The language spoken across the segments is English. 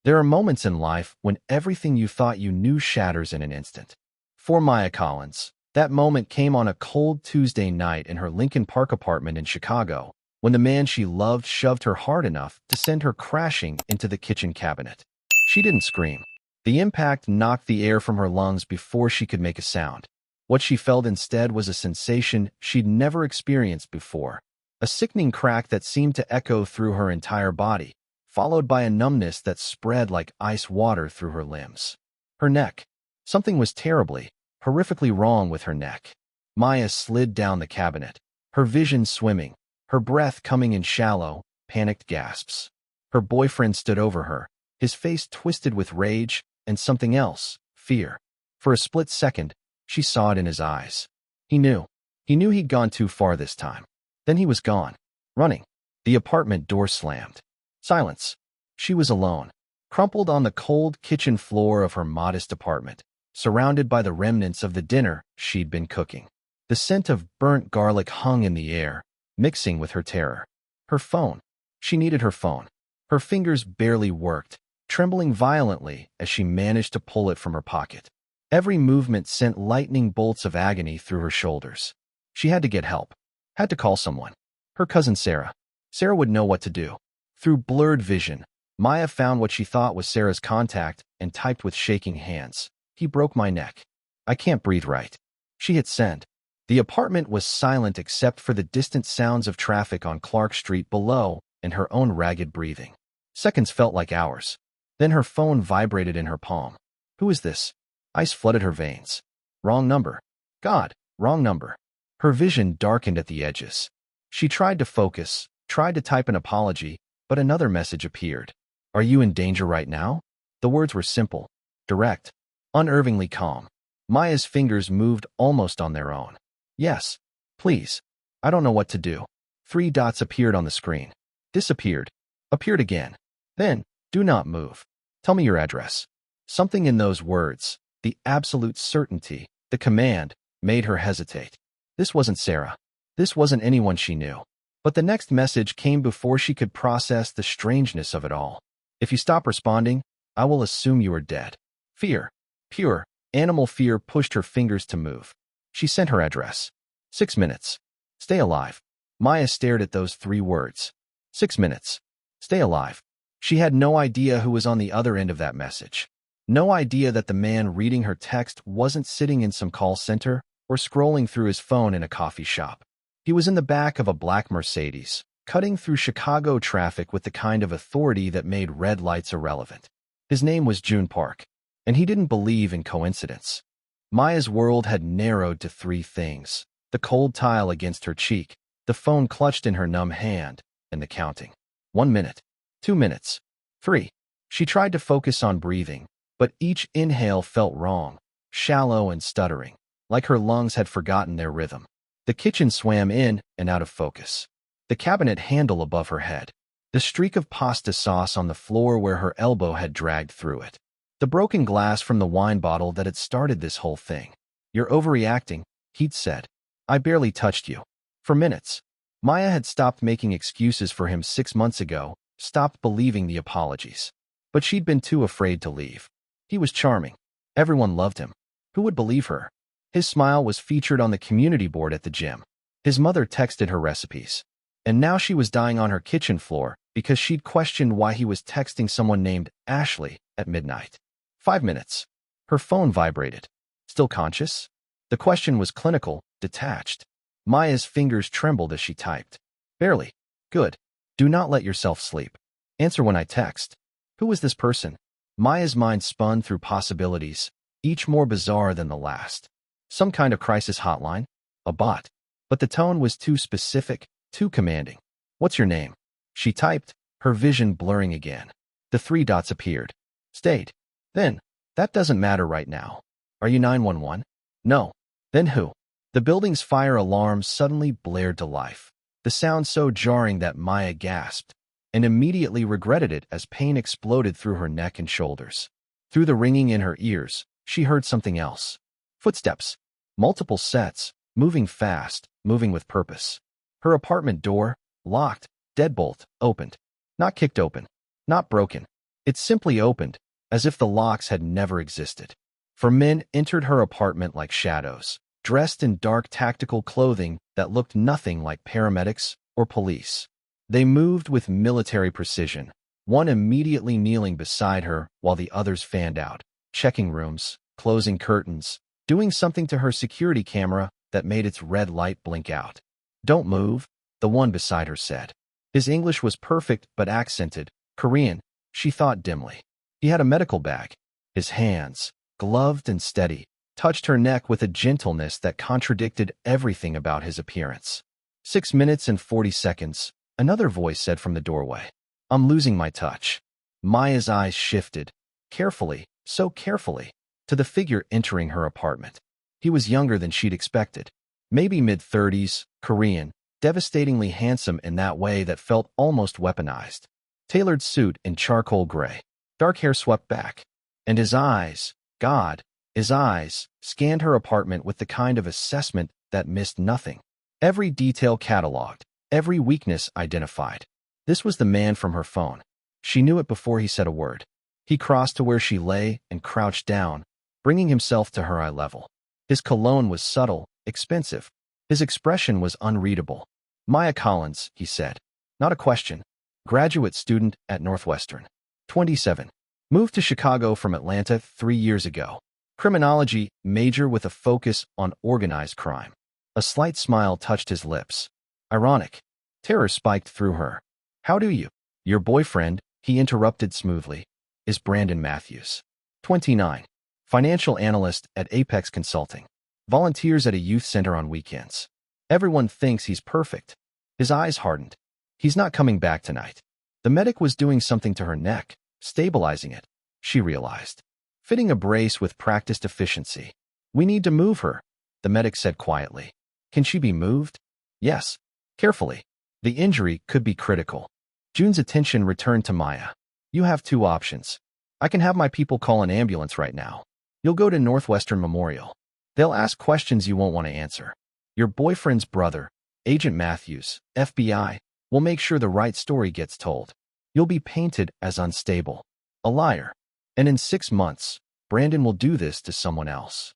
There are moments in life when everything you thought you knew shatters in an instant. For Maya Collins, that moment came on a cold Tuesday night in her Lincoln Park apartment in Chicago, when the man she loved shoved her hard enough to send her crashing into the kitchen cabinet. She didn't scream. The impact knocked the air from her lungs before she could make a sound. What she felt instead was a sensation she'd never experienced before, a sickening crack that seemed to echo through her entire body, followed by a numbness that spread like ice water through her limbs. Her neck. Something was terribly, horrifically wrong with her neck. Maya slid down the cabinet, her vision swimming, her breath coming in shallow, panicked gasps. Her boyfriend stood over her, his face twisted with rage and something else, fear. For a split second, she saw it in his eyes. He knew. He knew he'd gone too far this time. Then he was gone, running. The apartment door slammed. Silence. She was alone, crumpled on the cold kitchen floor of her modest apartment, surrounded by the remnants of the dinner she'd been cooking. The scent of burnt garlic hung in the air, mixing with her terror. Her phone. She needed her phone. Her fingers barely worked, trembling violently as she managed to pull it from her pocket. Every movement sent lightning bolts of agony through her shoulders. She had to get help. Had to call someone. Her cousin Sarah. Sarah would know what to do. Through blurred vision, Maya found what she thought was Sarah's contact and typed with shaking hands. "He broke my neck. I can't breathe right." She hit send. The apartment was silent except for the distant sounds of traffic on Clark Street below and her own ragged breathing. Seconds felt like hours. Then her phone vibrated in her palm. Who is this? Ice flooded her veins. Wrong number. God, wrong number. Her vision darkened at the edges. She tried to focus, tried to type an apology, but another message appeared. "Are you in danger right now?" The words were simple, direct, unnervingly calm. Maya's fingers moved almost on their own. "Yes, please. I don't know what to do." 3 dots appeared on the screen. Disappeared. Appeared again. Then, "Do not move. Tell me your address." Something in those words, the absolute certainty, the command, made her hesitate. This wasn't Sarah. This wasn't anyone she knew. But the next message came before she could process the strangeness of it all. "If you stop responding, I will assume you are dead." Fear. Pure, animal fear pushed her fingers to move. She sent her address. 6 minutes. Stay alive. Maya stared at those 3 words. 6 minutes. Stay alive. She had no idea who was on the other end of that message. No idea that the man reading her text wasn't sitting in some call center or scrolling through his phone in a coffee shop. He was in the back of a black Mercedes, cutting through Chicago traffic with the kind of authority that made red lights irrelevant. His name was June Park, and he didn't believe in coincidence. Maya's world had narrowed to 3 things: the cold tile against her cheek, the phone clutched in her numb hand, and the counting. 1 minute. 2 minutes. 3. She tried to focus on breathing, but each inhale felt wrong, shallow and stuttering, like her lungs had forgotten their rhythm. The kitchen swam in and out of focus. The cabinet handle above her head. The streak of pasta sauce on the floor where her elbow had dragged through it. The broken glass from the wine bottle that had started this whole thing. "You're overreacting," he'd said. "I barely touched you." For minutes. Maya had stopped making excuses for him 6 months ago, stopped believing the apologies. But she'd been too afraid to leave. He was charming. Everyone loved him. Who would believe her? His smile was featured on the community board at the gym. His mother texted her recipes. And now she was dying on her kitchen floor because she'd questioned why he was texting someone named Ashley at midnight. 5 minutes. Her phone vibrated. Still conscious? The question was clinical, detached. Maya's fingers trembled as she typed. "Barely. Good. Do not let yourself sleep. Answer when I text." Who was this person? Maya's mind spun through possibilities, each more bizarre than the last. Some kind of crisis hotline? A bot. But the tone was too specific, too commanding. "What's your name?" She typed, her vision blurring again. The 3 dots appeared. Stayed. Then, "That doesn't matter right now. Are you 911? No. Then who?" The building's fire alarm suddenly blared to life, the sound so jarring that Maya gasped, and immediately regretted it as pain exploded through her neck and shoulders. Through the ringing in her ears, she heard something else. Footsteps. Multiple sets, moving fast, moving with purpose. Her apartment door, locked, deadbolt, opened. Not kicked open. Not broken. It simply opened, as if the locks had never existed. 4 men entered her apartment like shadows, dressed in dark tactical clothing that looked nothing like paramedics or police. They moved with military precision, one immediately kneeling beside her while the others fanned out, checking rooms, closing curtains, doing something to her security camera that made its red light blink out. "Don't move," the one beside her said. His English was perfect but accented, Korean, she thought dimly. He had a medical bag. His hands, gloved and steady, touched her neck with a gentleness that contradicted everything about his appearance. 6 minutes and 40 seconds, another voice said from the doorway. "I'm losing my touch." Maya's eyes shifted, carefully, so carefully, to the figure entering her apartment. He was younger than she'd expected. Maybe mid-30s, Korean, devastatingly handsome in that way that felt almost weaponized. Tailored suit in charcoal gray, dark hair swept back. And his eyes, God, his eyes, scanned her apartment with the kind of assessment that missed nothing. Every detail cataloged, every weakness identified. This was the man from her phone. She knew it before he said a word. He crossed to where she lay and crouched down, bringing himself to her eye level. His cologne was subtle, expensive. His expression was unreadable. "Maya Collins," he said. Not a question. Graduate student at Northwestern. 27. Moved to Chicago from Atlanta 3 years ago. Criminology major with a focus on organized crime. A slight smile touched his lips. Ironic. Terror spiked through her. "How do you?" "Your boyfriend," he interrupted smoothly, "is Brandon Matthews. 29. Financial analyst at Apex Consulting. Volunteers at a youth center on weekends. Everyone thinks he's perfect." His eyes hardened. "He's not coming back tonight." The medic was doing something to her neck, stabilizing it, she realized. Fitting a brace with practiced efficiency. "We need to move her," the medic said quietly. "Can she be moved?" "Yes." Carefully. The injury could be critical. June's attention returned to Maya. "You have 2 options. I can have my people call an ambulance right now. You'll go to Northwestern Memorial. They'll ask questions you won't want to answer. Your boyfriend's brother, Agent Matthews, FBI, will make sure the right story gets told. You'll be painted as unstable, a liar. And in 6 months, Brandon will do this to someone else."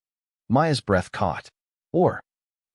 Maya's breath caught. Or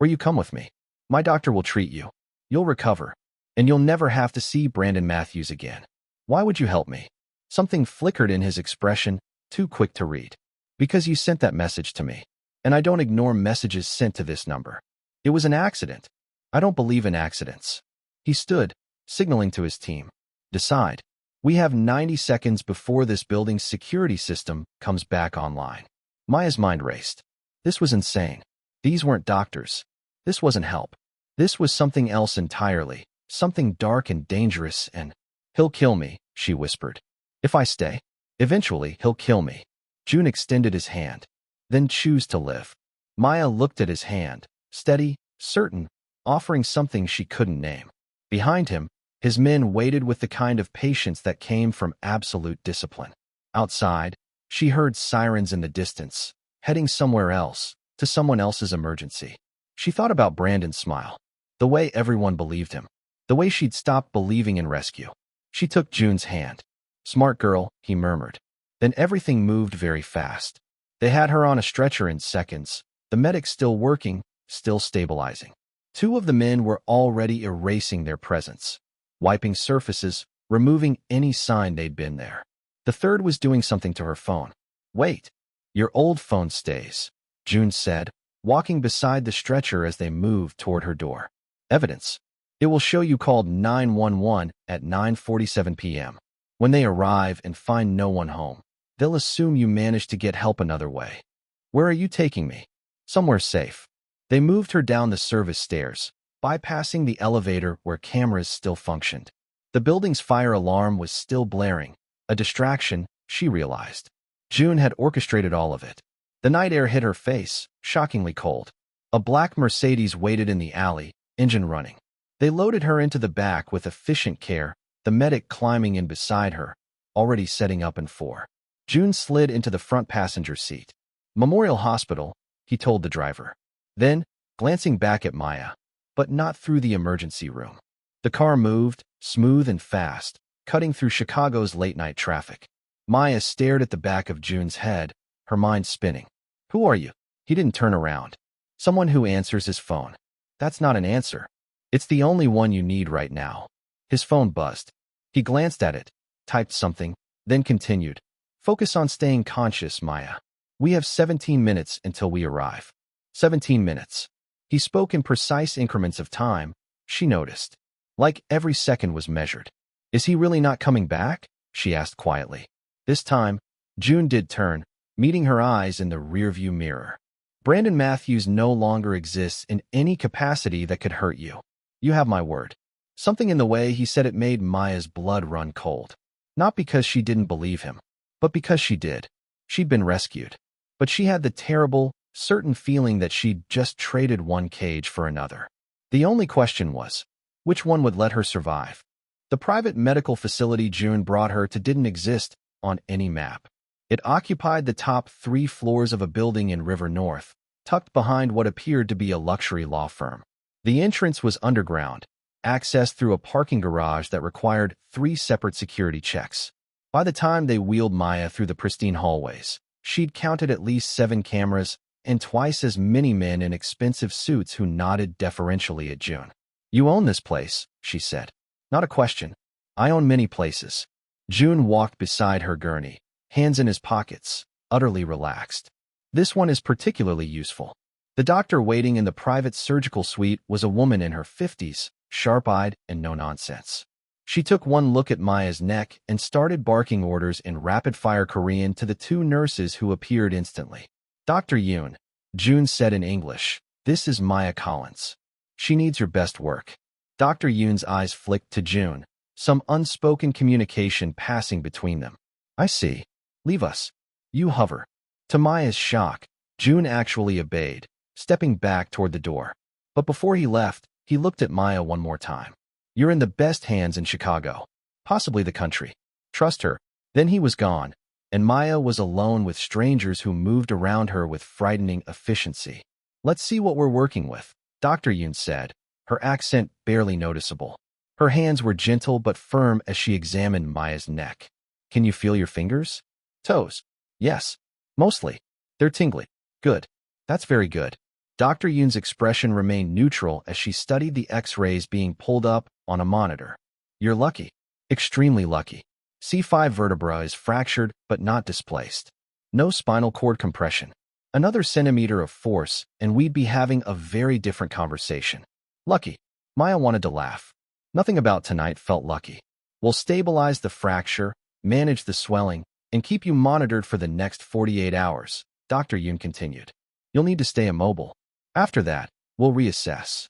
you come with me. My doctor will treat you. You'll recover. And you'll never have to see Brandon Matthews again. "Why would you help me?" Something flickered in his expression, too quick to read. "Because you sent that message to me. And I don't ignore messages sent to this number. It was an accident. I don't believe in accidents." He stood, signaling to his team. "Decide. We have 90 seconds before this building's security system comes back online." Maya's mind raced. This was insane. These weren't doctors. This wasn't help. This was something else entirely, something dark and dangerous and, "He'll kill me," she whispered. "If I stay. Eventually, he'll kill me." June extended his hand. "Then choose to live." Maya looked at his hand, steady, certain, offering something she couldn't name. Behind him, his men waited with the kind of patience that came from absolute discipline. Outside, she heard sirens in the distance, heading somewhere else, to someone else's emergency. She thought about Brandon's smile, the way everyone believed him, the way she'd stopped believing in rescue. She took June's hand. "Smart girl," he murmured. Then everything moved very fast. They had her on a stretcher in seconds, the medic still working, still stabilizing. 2 of the men were already erasing their presence, wiping surfaces, removing any sign they'd been there. The third was doing something to her phone. "Wait. Your old phone stays," June said, walking beside the stretcher as they moved toward her door. "Evidence. It will show you called 911 at 9:47 p.m. When they arrive and find no one home, they'll assume you managed to get help another way. Where are you taking me?" "Somewhere safe." They moved her down the service stairs, bypassing the elevator where cameras still functioned. The building's fire alarm was still blaring, a distraction, she realized. June had orchestrated all of it. The night air hit her face, shockingly cold. A black Mercedes waited in the alley, engine running. They loaded her into the back with efficient care, the medic climbing in beside her, already setting up in 4. June slid into the front passenger seat. "Memorial Hospital," he told the driver. Then, glancing back at Maya, but not through the emergency room. The car moved, smooth and fast, cutting through Chicago's late-night traffic. Maya stared at the back of June's head, her mind spinning. Who are you? He didn't turn around. Someone who answers his phone. That's not an answer. It's the only one you need right now. His phone buzzed. He glanced at it, typed something, then continued. Focus on staying conscious, Maya. We have 17 minutes until we arrive. 17 minutes. He spoke in precise increments of time, she noticed. Like every second was measured. Is he really not coming back? She asked quietly. This time, June did turn, meeting her eyes in the rearview mirror. Brandon Matthews no longer exists in any capacity that could hurt you. You have my word. Something in the way he said it made Maya's blood run cold. Not because she didn't believe him, but because she did. She'd been rescued. But she had the terrible, certain feeling that she'd just traded one cage for another. The only question was, which one would let her survive? The private medical facility June brought her to didn't exist on any map. It occupied the top 3 floors of a building in River North, tucked behind what appeared to be a luxury law firm. The entrance was underground, accessed through a parking garage that required 3 separate security checks. By the time they wheeled Maya through the pristine hallways, she'd counted at least 7 cameras and twice as many men in expensive suits who nodded deferentially at June. You own this place, she said. Not a question. I own many places. June walked beside her gurney, hands in his pockets, utterly relaxed. This one is particularly useful. The doctor waiting in the private surgical suite was a woman in her 50s, sharp-eyed and no-nonsense. She took one look at Maya's neck and started barking orders in rapid-fire Korean to the 2 nurses who appeared instantly. Dr. Yoon, June said in English, this is Maya Collins. She needs your best work. Dr. Yoon's eyes flicked to June, some unspoken communication passing between them. I see. Leave us. You hover. To Maya's shock, June actually obeyed, stepping back toward the door. But before he left, he looked at Maya one more time. You're in the best hands in Chicago. Possibly the country. Trust her. Then he was gone, and Maya was alone with strangers who moved around her with frightening efficiency. Let's see what we're working with, Dr. Yoon said, her accent barely noticeable. Her hands were gentle but firm as she examined Maya's neck. Can you feel your fingers? Toes. Yes. Mostly. They're tingly. Good. That's very good. Dr. Yoon's expression remained neutral as she studied the X-rays being pulled up on a monitor. You're lucky. Extremely lucky. C5 vertebra is fractured but not displaced. No spinal cord compression. Another centimeter of force, and we'd be having a very different conversation. Lucky. Maya wanted to laugh. Nothing about tonight felt lucky. We'll stabilize the fracture, manage the swelling, and keep you monitored for the next 48 hours, Dr. Yoon continued. You'll need to stay immobile. After that, we'll reassess.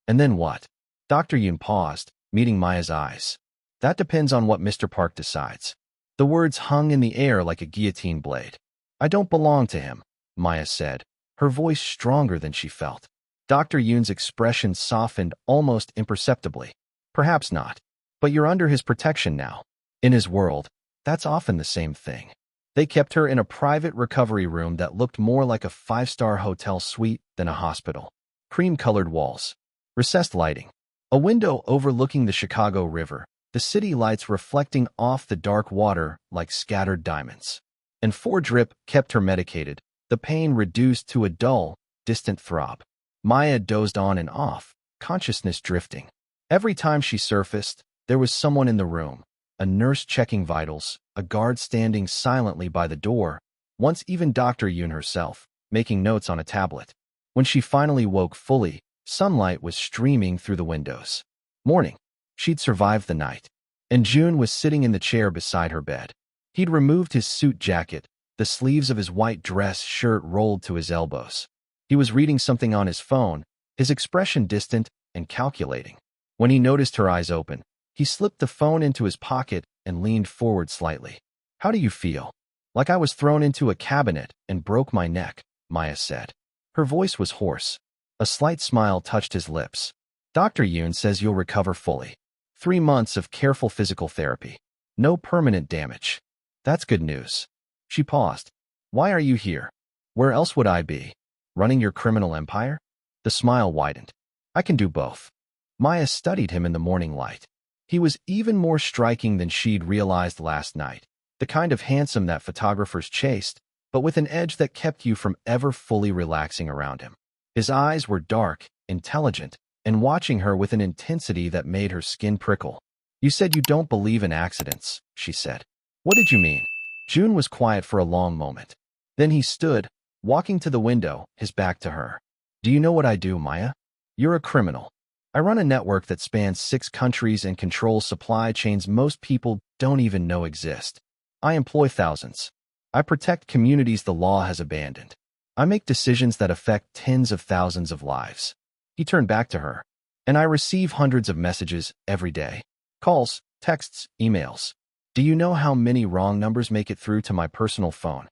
And then what? Dr. Yoon paused, meeting Maya's eyes. That depends on what Mr. Park decides. The words hung in the air like a guillotine blade. I don't belong to him, Maya said, her voice stronger than she felt. Dr. Yoon's expression softened almost imperceptibly. Perhaps not. But you're under his protection now. In his world, that's often the same thing. They kept her in a private recovery room that looked more like a 5-star hotel suite than a hospital. Cream-colored walls. Recessed lighting. A window overlooking the Chicago River, the city lights reflecting off the dark water like scattered diamonds. And 4-drip kept her medicated, the pain reduced to a dull, distant throb. Maya dozed on and off, consciousness drifting. Every time she surfaced, there was someone in the room, a nurse checking vitals, a guard standing silently by the door, once even Dr. Yoon herself, making notes on a tablet. When she finally woke fully, sunlight was streaming through the windows. Morning. She'd survived the night. And June was sitting in the chair beside her bed. He'd removed his suit jacket, the sleeves of his white dress shirt rolled to his elbows. He was reading something on his phone, his expression distant and calculating. When he noticed her eyes open, he slipped the phone into his pocket and leaned forward slightly. How do you feel? Like I was thrown into a cabinet and broke my neck, Maya said. Her voice was hoarse. A slight smile touched his lips. Dr. Yoon says you'll recover fully. 3 months of careful physical therapy. No permanent damage. That's good news. She paused. Why are you here? Where else would I be? Running your criminal empire? The smile widened. I can do both. Maya studied him in the morning light. He was even more striking than she'd realized last night. The kind of handsome that photographers chased, but with an edge that kept you from ever fully relaxing around him. His eyes were dark, intelligent, and watching her with an intensity that made her skin prickle. You said you don't believe in accidents, she said. What did you mean? June was quiet for a long moment. Then he stood, walking to the window, his back to her. Do you know what I do, Maya? You're a criminal. I run a network that spans 6 countries and controls supply chains most people don't even know exist. I employ thousands. I protect communities the law has abandoned. I make decisions that affect tens of thousands of lives. He turned back to her. And I receive hundreds of messages every day. Calls, texts, emails. Do you know how many wrong numbers make it through to my personal phone?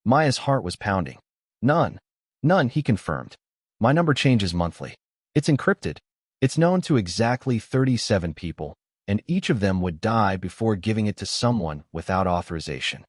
Maya's heart was pounding. None. None, he confirmed. My number changes monthly. It's encrypted. It's known to exactly 37 people, and each of them would die before giving it to someone without authorization.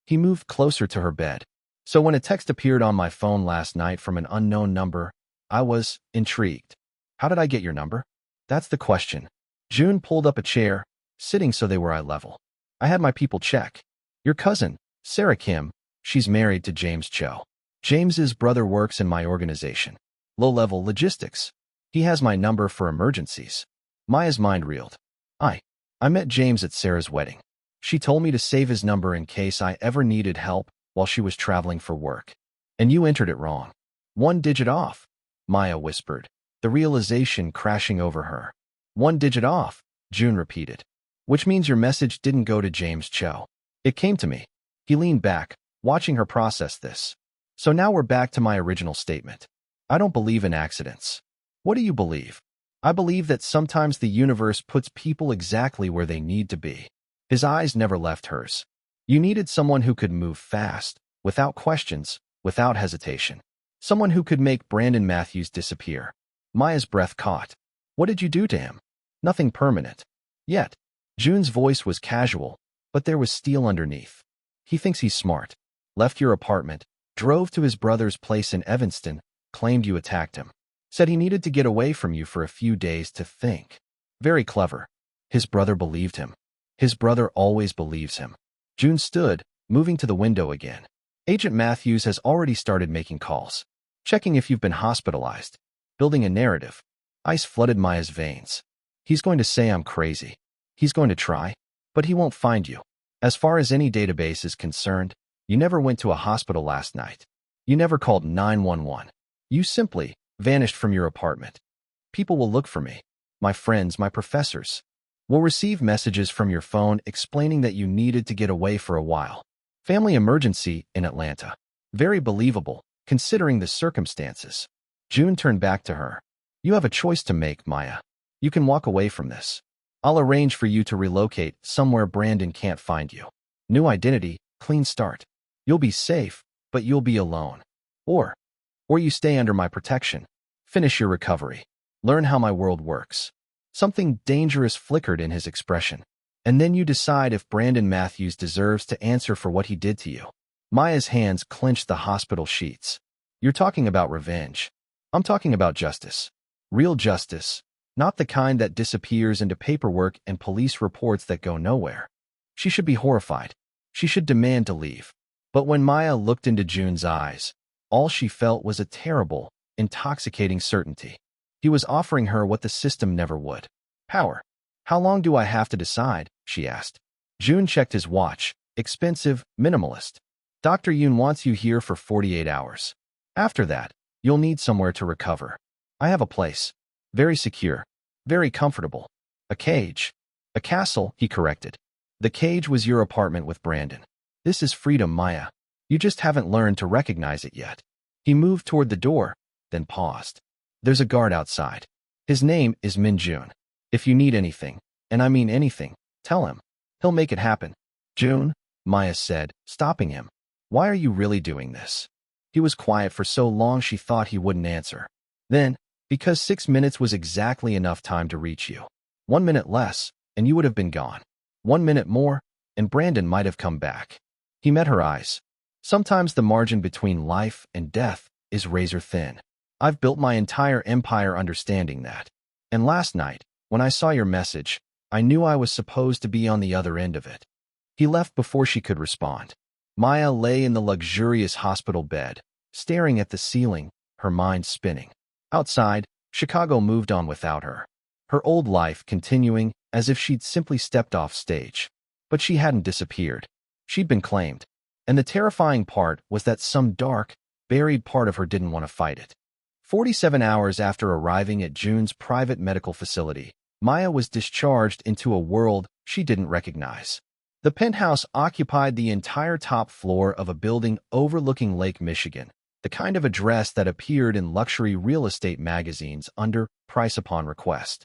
He moved closer to her bed. So when a text appeared on my phone last night from an unknown number, I was intrigued. How did I get your number? That's the question. June pulled up a chair, sitting so they were eye level. I had my people check. Your cousin, Sarah Kim, she's married to James Cho. James's brother works in my organization. Low-level logistics. He has my number for emergencies. Maya's mind reeled. I met James at Sarah's wedding. She told me to save his number in case I ever needed help while she was traveling for work. And you entered it wrong. 1 digit off, Maya whispered, the realization crashing over her. 1 digit off, June repeated. Which means your message didn't go to James Cho. It came to me. He leaned back, watching her process this. So now we're back to my original statement. I don't believe in accidents. What do you believe? I believe that sometimes the universe puts people exactly where they need to be. His eyes never left hers. You needed someone who could move fast, without questions, without hesitation. Someone who could make Brandon Matthews disappear. Maya's breath caught. What did you do to him? Nothing permanent. Yet, June's voice was casual, but there was steel underneath. He thinks he's smart. Left your apartment, drove to his brother's place in Evanston, claimed you attacked him. Said he needed to get away from you for a few days to think. Very clever. His brother believed him. His brother always believes him. June stood, moving to the window again. Agent Matthews has already started making calls. Checking if you've been hospitalized. Building a narrative. Ice flooded Maya's veins. He's going to say I'm crazy. He's going to try. But he won't find you. As far as any database is concerned, you never went to a hospital last night. You never called 911. You simply vanished from your apartment. People will look for me. My friends, my professors. Will receive messages from your phone explaining that you needed to get away for a while. Family emergency in Atlanta. Very believable, considering the circumstances. June turned back to her. You have a choice to make, Maya. You can walk away from this. I'll arrange for you to relocate somewhere Brandon can't find you. New identity, clean start. You'll be safe, but you'll be alone. Or you stay under my protection. Finish your recovery. Learn how my world works. Something dangerous flickered in his expression. And then you decide if Brandon Matthews deserves to answer for what he did to you. Maya's hands clenched the hospital sheets. You're talking about revenge. I'm talking about justice. Real justice. Not the kind that disappears into paperwork and police reports that go nowhere. She should be horrified. She should demand to leave. But when Maya looked into June's eyes, all she felt was a terrible, intoxicating certainty. He was offering her what the system never would. Power. How long do I have to decide? She asked. June checked his watch. Expensive, minimalist. Dr. Yoon wants you here for 48 hours. After that, you'll need somewhere to recover. I have a place. Very secure. Very comfortable. A cage. A castle, he corrected. The cage was your apartment with Brandon. This is freedom, Maya. You just haven't learned to recognize it yet. He moved toward the door, then paused. There's a guard outside. His name is Min June. If you need anything, and I mean anything, tell him. He'll make it happen. June, Maya said, stopping him. Why are you really doing this? He was quiet for so long she thought he wouldn't answer. Then, because 6 minutes was exactly enough time to reach you. 1 minute less, and you would have been gone. 1 minute more, and Brandon might have come back. He met her eyes. Sometimes the margin between life and death is razor thin. I've built my entire empire understanding that. And last night, when I saw your message, I knew I was supposed to be on the other end of it. He left before she could respond. Maya lay in the luxurious hospital bed, staring at the ceiling, her mind spinning. Outside, Chicago moved on without her. Her old life continuing as if she'd simply stepped off stage. But she hadn't disappeared. She'd been claimed. And the terrifying part was that some dark, buried part of her didn't want to fight it. 47 hours after arriving at June's private medical facility, Maya was discharged into a world she didn't recognize. The penthouse occupied the entire top floor of a building overlooking Lake Michigan, the kind of address that appeared in luxury real estate magazines under price upon request.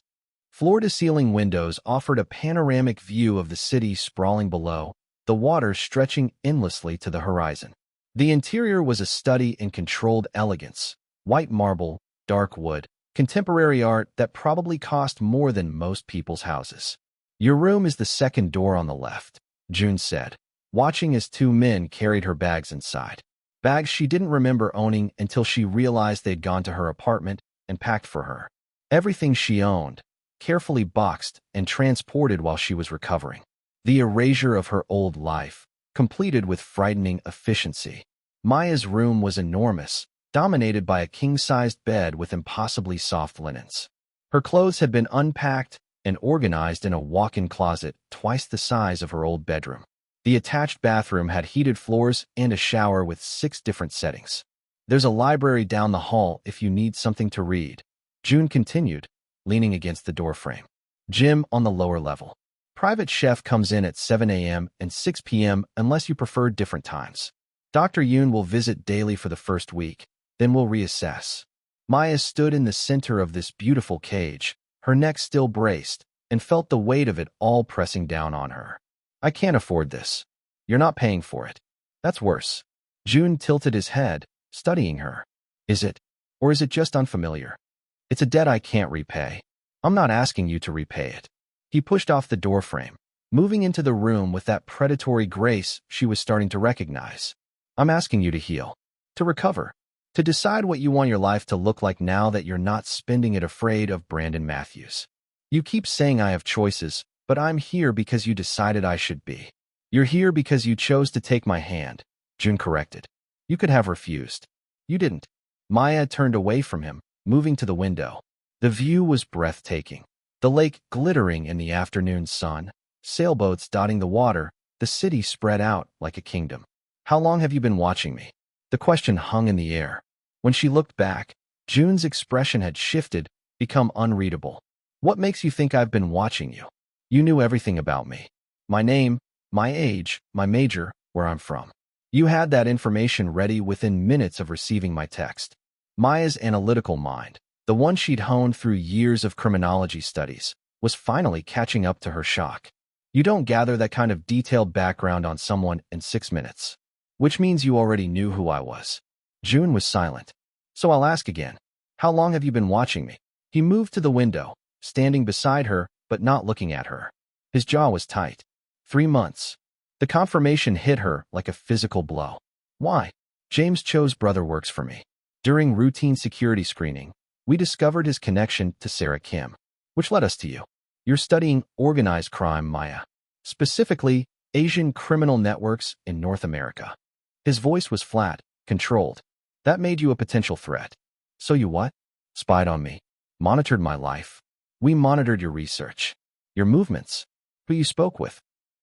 Floor-to-ceiling windows offered a panoramic view of the city sprawling below, the water stretching endlessly to the horizon. The interior was a study in controlled elegance, white marble, dark wood, contemporary art that probably cost more than most people's houses. "Your room is the second door on the left," June said, watching as two men carried her bags inside. Bags she didn't remember owning until she realized they'd gone to her apartment and packed for her. Everything she owned, carefully boxed and transported while she was recovering. The erasure of her old life, completed with frightening efficiency. Maya's room was enormous, dominated by a king-sized bed with impossibly soft linens. Her clothes had been unpacked and organized in a walk-in closet twice the size of her old bedroom. The attached bathroom had heated floors and a shower with 6 different settings. "There's a library down the hall if you need something to read," June continued, leaning against the doorframe. "Gym on the lower level. Private chef comes in at 7 a.m. and 6 p.m. unless you prefer different times. Dr. Yoon will visit daily for the first week, then we'll reassess." Maya stood in the center of this beautiful cage, her neck still braced, and felt the weight of it all pressing down on her. "I can't afford this. You're not paying for it. That's worse." June tilted his head, studying her. "Is it? Or is it just unfamiliar? It's a debt I can't repay. I'm not asking you to repay it." He pushed off the doorframe, moving into the room with that predatory grace she was starting to recognize. "I'm asking you to heal, to recover, to decide what you want your life to look like now that you're not spending it afraid of Brandon Matthews. You keep saying I have choices, but I'm here because you decided I should be. You're here because you chose to take my hand," June corrected. "You could have refused. You didn't." Maya turned away from him, moving to the window. The view was breathtaking. The lake glittering in the afternoon sun, sailboats dotting the water, the city spread out like a kingdom. "How long have you been watching me?" The question hung in the air. When she looked back, June's expression had shifted, become unreadable. "What makes you think I've been watching you? You knew everything about me. My name, my age, my major, where I'm from. You had that information ready within minutes of receiving my text." Maya's analytical mind, the one she'd honed through years of criminology studies, was finally catching up to her shock. "You don't gather that kind of detailed background on someone in 6 minutes. Which means you already knew who I was." June was silent. "So I'll ask again. How long have you been watching me?" He moved to the window, standing beside her but not looking at her. His jaw was tight. 3 months. The confirmation hit her like a physical blow. "Why?" "James Cho's brother works for me. During routine security screening, we discovered his connection to Sarah Kim, which led us to you. You're studying organized crime, Maya. Specifically, Asian criminal networks in North America." His voice was flat, controlled. "That made you a potential threat. So you what? Spied on me. Monitored my life. We monitored your research. Your movements. Who you spoke with."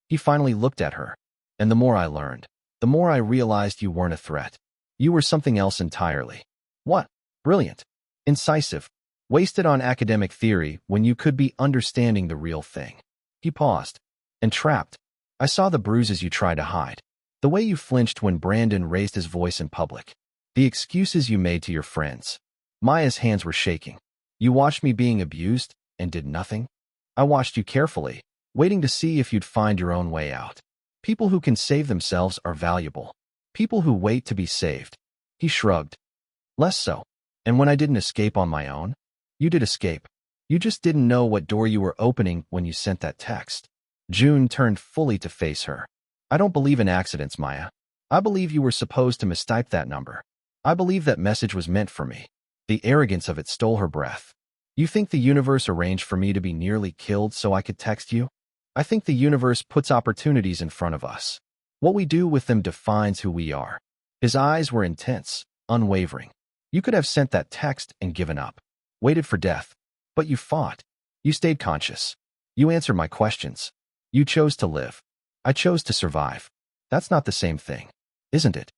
He finally looked at her. "And the more I learned, the more I realized you weren't a threat. You were something else entirely." "What?" "Brilliant. Incisive. Wasted on academic theory when you could be understanding the real thing." He paused. "Entrapped. I saw the bruises you tried to hide. The way you flinched when Brandon raised his voice in public. The excuses you made to your friends." Maya's hands were shaking. "You watched me being abused and did nothing? I watched you carefully, waiting to see if you'd find your own way out. People who can save themselves are valuable. People who wait to be saved." He shrugged. "Less so. And when I didn't escape on my own, you did escape. You just didn't know what door you were opening when you sent that text." June turned fully to face her. "I don't believe in accidents, Maya. I believe you were supposed to mistype that number. I believe that message was meant for me." The arrogance of it stole her breath. "You think the universe arranged for me to be nearly killed so I could text you?" I think the universe puts opportunities in front of us. What we do with them defines who we are. His eyes were intense, unwavering. You could have sent that text and given up, waited for death. But you fought. You stayed conscious. You answered my questions. You chose to live. I chose to survive. That's not the same thing, isn't it?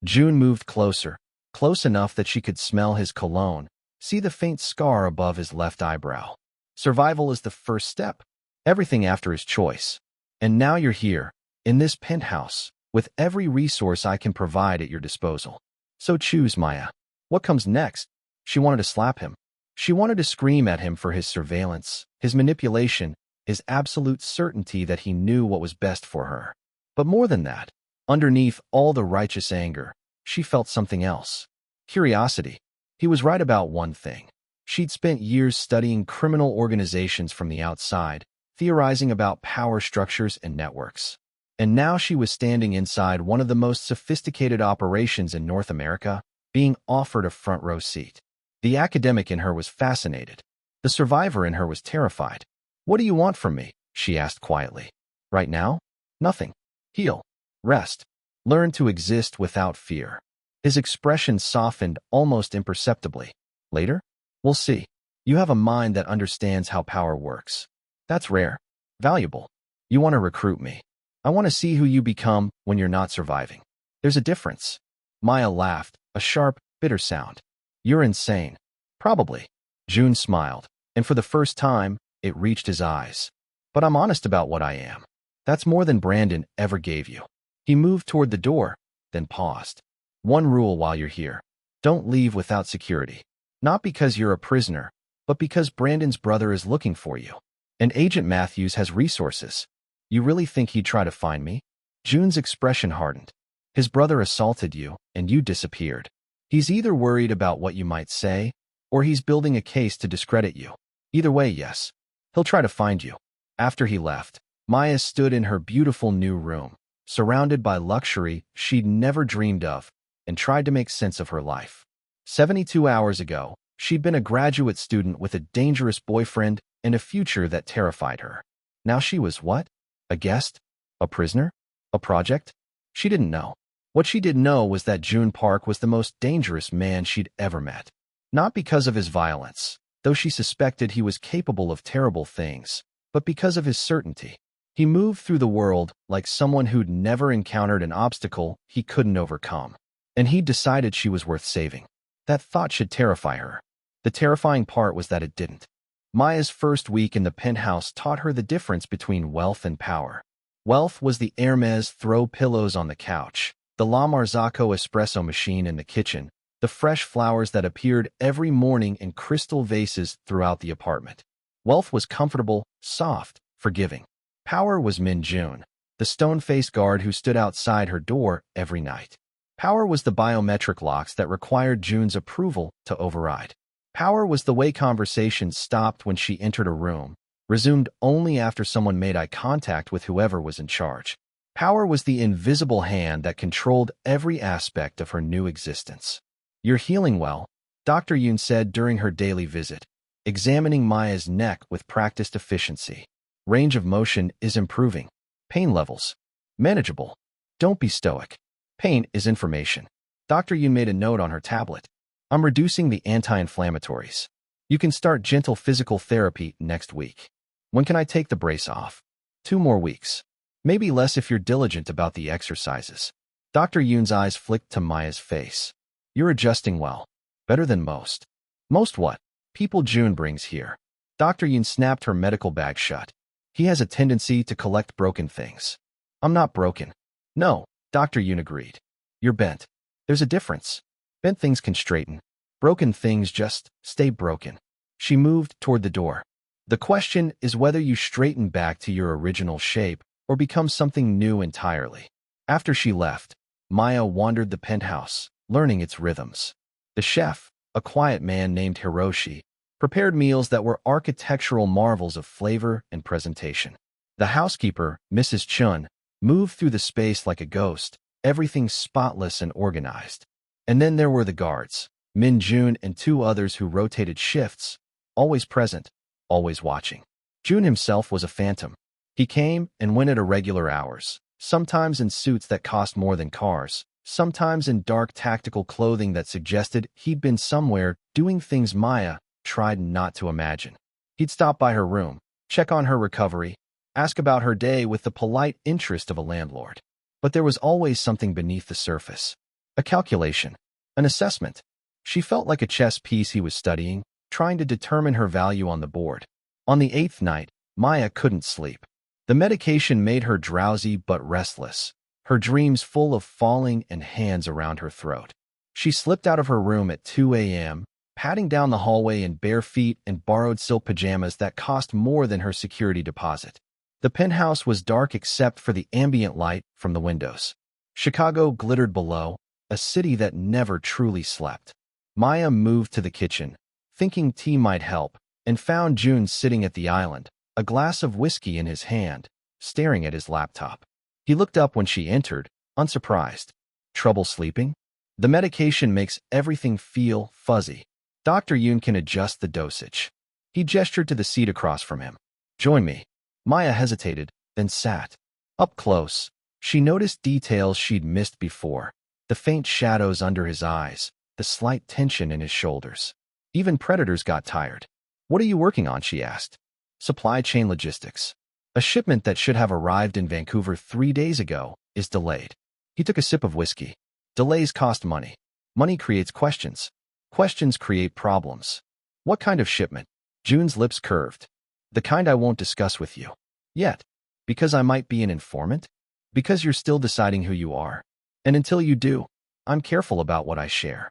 June moved closer, close enough that she could smell his cologne, see the faint scar above his left eyebrow. Survival is the first step. Everything after is choice. And now you're here, in this penthouse, with every resource I can provide at your disposal. So choose, Maya. What comes next? She wanted to slap him. She wanted to scream at him for his surveillance, his manipulation, his absolute certainty that he knew what was best for her. But more than that, underneath all the righteous anger, she felt something else. Curiosity. He was right about one thing. She'd spent years studying criminal organizations from the outside, theorizing about power structures and networks. And now she was standing inside one of the most sophisticated operations in North America, being offered a front-row seat. The academic in her was fascinated. The survivor in her was terrified. "What do you want from me?" she asked quietly. "Right now? Nothing. Heal. Rest. Learn to exist without fear." His expression softened almost imperceptibly. "Later? We'll see. You have a mind that understands how power works. That's rare. Valuable. You want to recruit me. I want to see who you become when you're not surviving. There's a difference." Maya laughed, a sharp, bitter sound. "You're insane." "Probably." June smiled, and for the first time, it reached his eyes. "But I'm honest about what I am. That's more than Brandon ever gave you." He moved toward the door, then paused. "One rule while you're here. Don't leave without security. Not because you're a prisoner, but because Brandon's brother is looking for you. And Agent Matthews has resources. You really think he'd try to find me?" June's expression hardened. "His brother assaulted you, and you disappeared. He's either worried about what you might say, or he's building a case to discredit you. Either way, yes. He'll try to find you." After he left, Maya stood in her beautiful new room, surrounded by luxury she'd never dreamed of, and tried to make sense of her life. 72 hours ago, she'd been a graduate student with a dangerous boyfriend and a future that terrified her. Now she was what? A guest? A prisoner? A project? She didn't know. What she did know was that June Park was the most dangerous man she'd ever met. Not because of his violence, though she suspected he was capable of terrible things, but because of his certainty. He moved through the world like someone who'd never encountered an obstacle he couldn't overcome. And he decided she was worth saving. That thought should terrify her. The terrifying part was that it didn't. Maya's first week in the penthouse taught her the difference between wealth and power. Wealth was the Hermes throw pillows on the couch, the La Marzocco espresso machine in the kitchen, the fresh flowers that appeared every morning in crystal vases throughout the apartment. Wealth was comfortable, soft, forgiving. Power was Min June, the stone-faced guard who stood outside her door every night. Power was the biometric locks that required June's approval to override. Power was the way conversations stopped when she entered a room, resumed only after someone made eye contact with whoever was in charge. Power was the invisible hand that controlled every aspect of her new existence. "You're healing well," Dr. Yoon said during her daily visit, examining Maya's neck with practiced efficiency. "Range of motion is improving. Pain levels manageable. Don't be stoic. Pain is information." Dr. Yoon made a note on her tablet. "I'm reducing the anti-inflammatories. You can start gentle physical therapy next week." "When can I take the brace off?" 2 more weeks. Maybe less if you're diligent about the exercises." Dr. Yoon's eyes flicked to Maya's face. "You're adjusting well. Better than most." "Most what?" "People June brings here." Dr. Yoon snapped her medical bag shut. "He has a tendency to collect broken things." "I'm not broken." "No," Dr. Yoon agreed. "You're bent. There's a difference. Bent things can straighten. Broken things just stay broken." She moved toward the door. "The question is whether you straighten back to your original shape or become something new entirely." After she left, Maya wandered the penthouse, learning its rhythms. The chef, a quiet man named Hiroshi, prepared meals that were architectural marvels of flavor and presentation. The housekeeper, Mrs. Chun, moved through the space like a ghost, everything spotless and organized. And then there were the guards, Min June and 2 others who rotated shifts, always present, always watching. June himself was a phantom. He came and went at irregular hours, sometimes in suits that cost more than cars, sometimes in dark tactical clothing that suggested he'd been somewhere doing things Maya tried not to imagine. He'd stop by her room, check on her recovery, ask about her day with the polite interest of a landlord. But there was always something beneath the surface. A calculation, an assessment. She felt like a chess piece he was studying, trying to determine her value on the board. On the 8th night, Maya couldn't sleep. The medication made her drowsy but restless, her dreams full of falling and hands around her throat. She slipped out of her room at 2 a.m., padding down the hallway in bare feet and borrowed silk pajamas that cost more than her security deposit. The penthouse was dark except for the ambient light from the windows. Chicago glittered below, a city that never truly slept. Maya moved to the kitchen, thinking tea might help, and found June sitting at the island, a glass of whiskey in his hand, staring at his laptop. He looked up when she entered, unsurprised. Trouble sleeping? The medication makes everything feel fuzzy. Dr. Yoon can adjust the dosage. He gestured to the seat across from him. Join me. Maya hesitated, then sat. Up close, she noticed details she'd missed before. The faint shadows under his eyes, the slight tension in his shoulders. Even predators got tired. What are you working on? She asked. Supply chain logistics. A shipment that should have arrived in Vancouver 3 days ago is delayed. He took a sip of whiskey. Delays cost money. Money creates questions. Questions create problems. What kind of shipment? June's lips curved. The kind I won't discuss with you. Yet. Because I might be an informant? Because you're still deciding who you are. And until you do, I'm careful about what I share.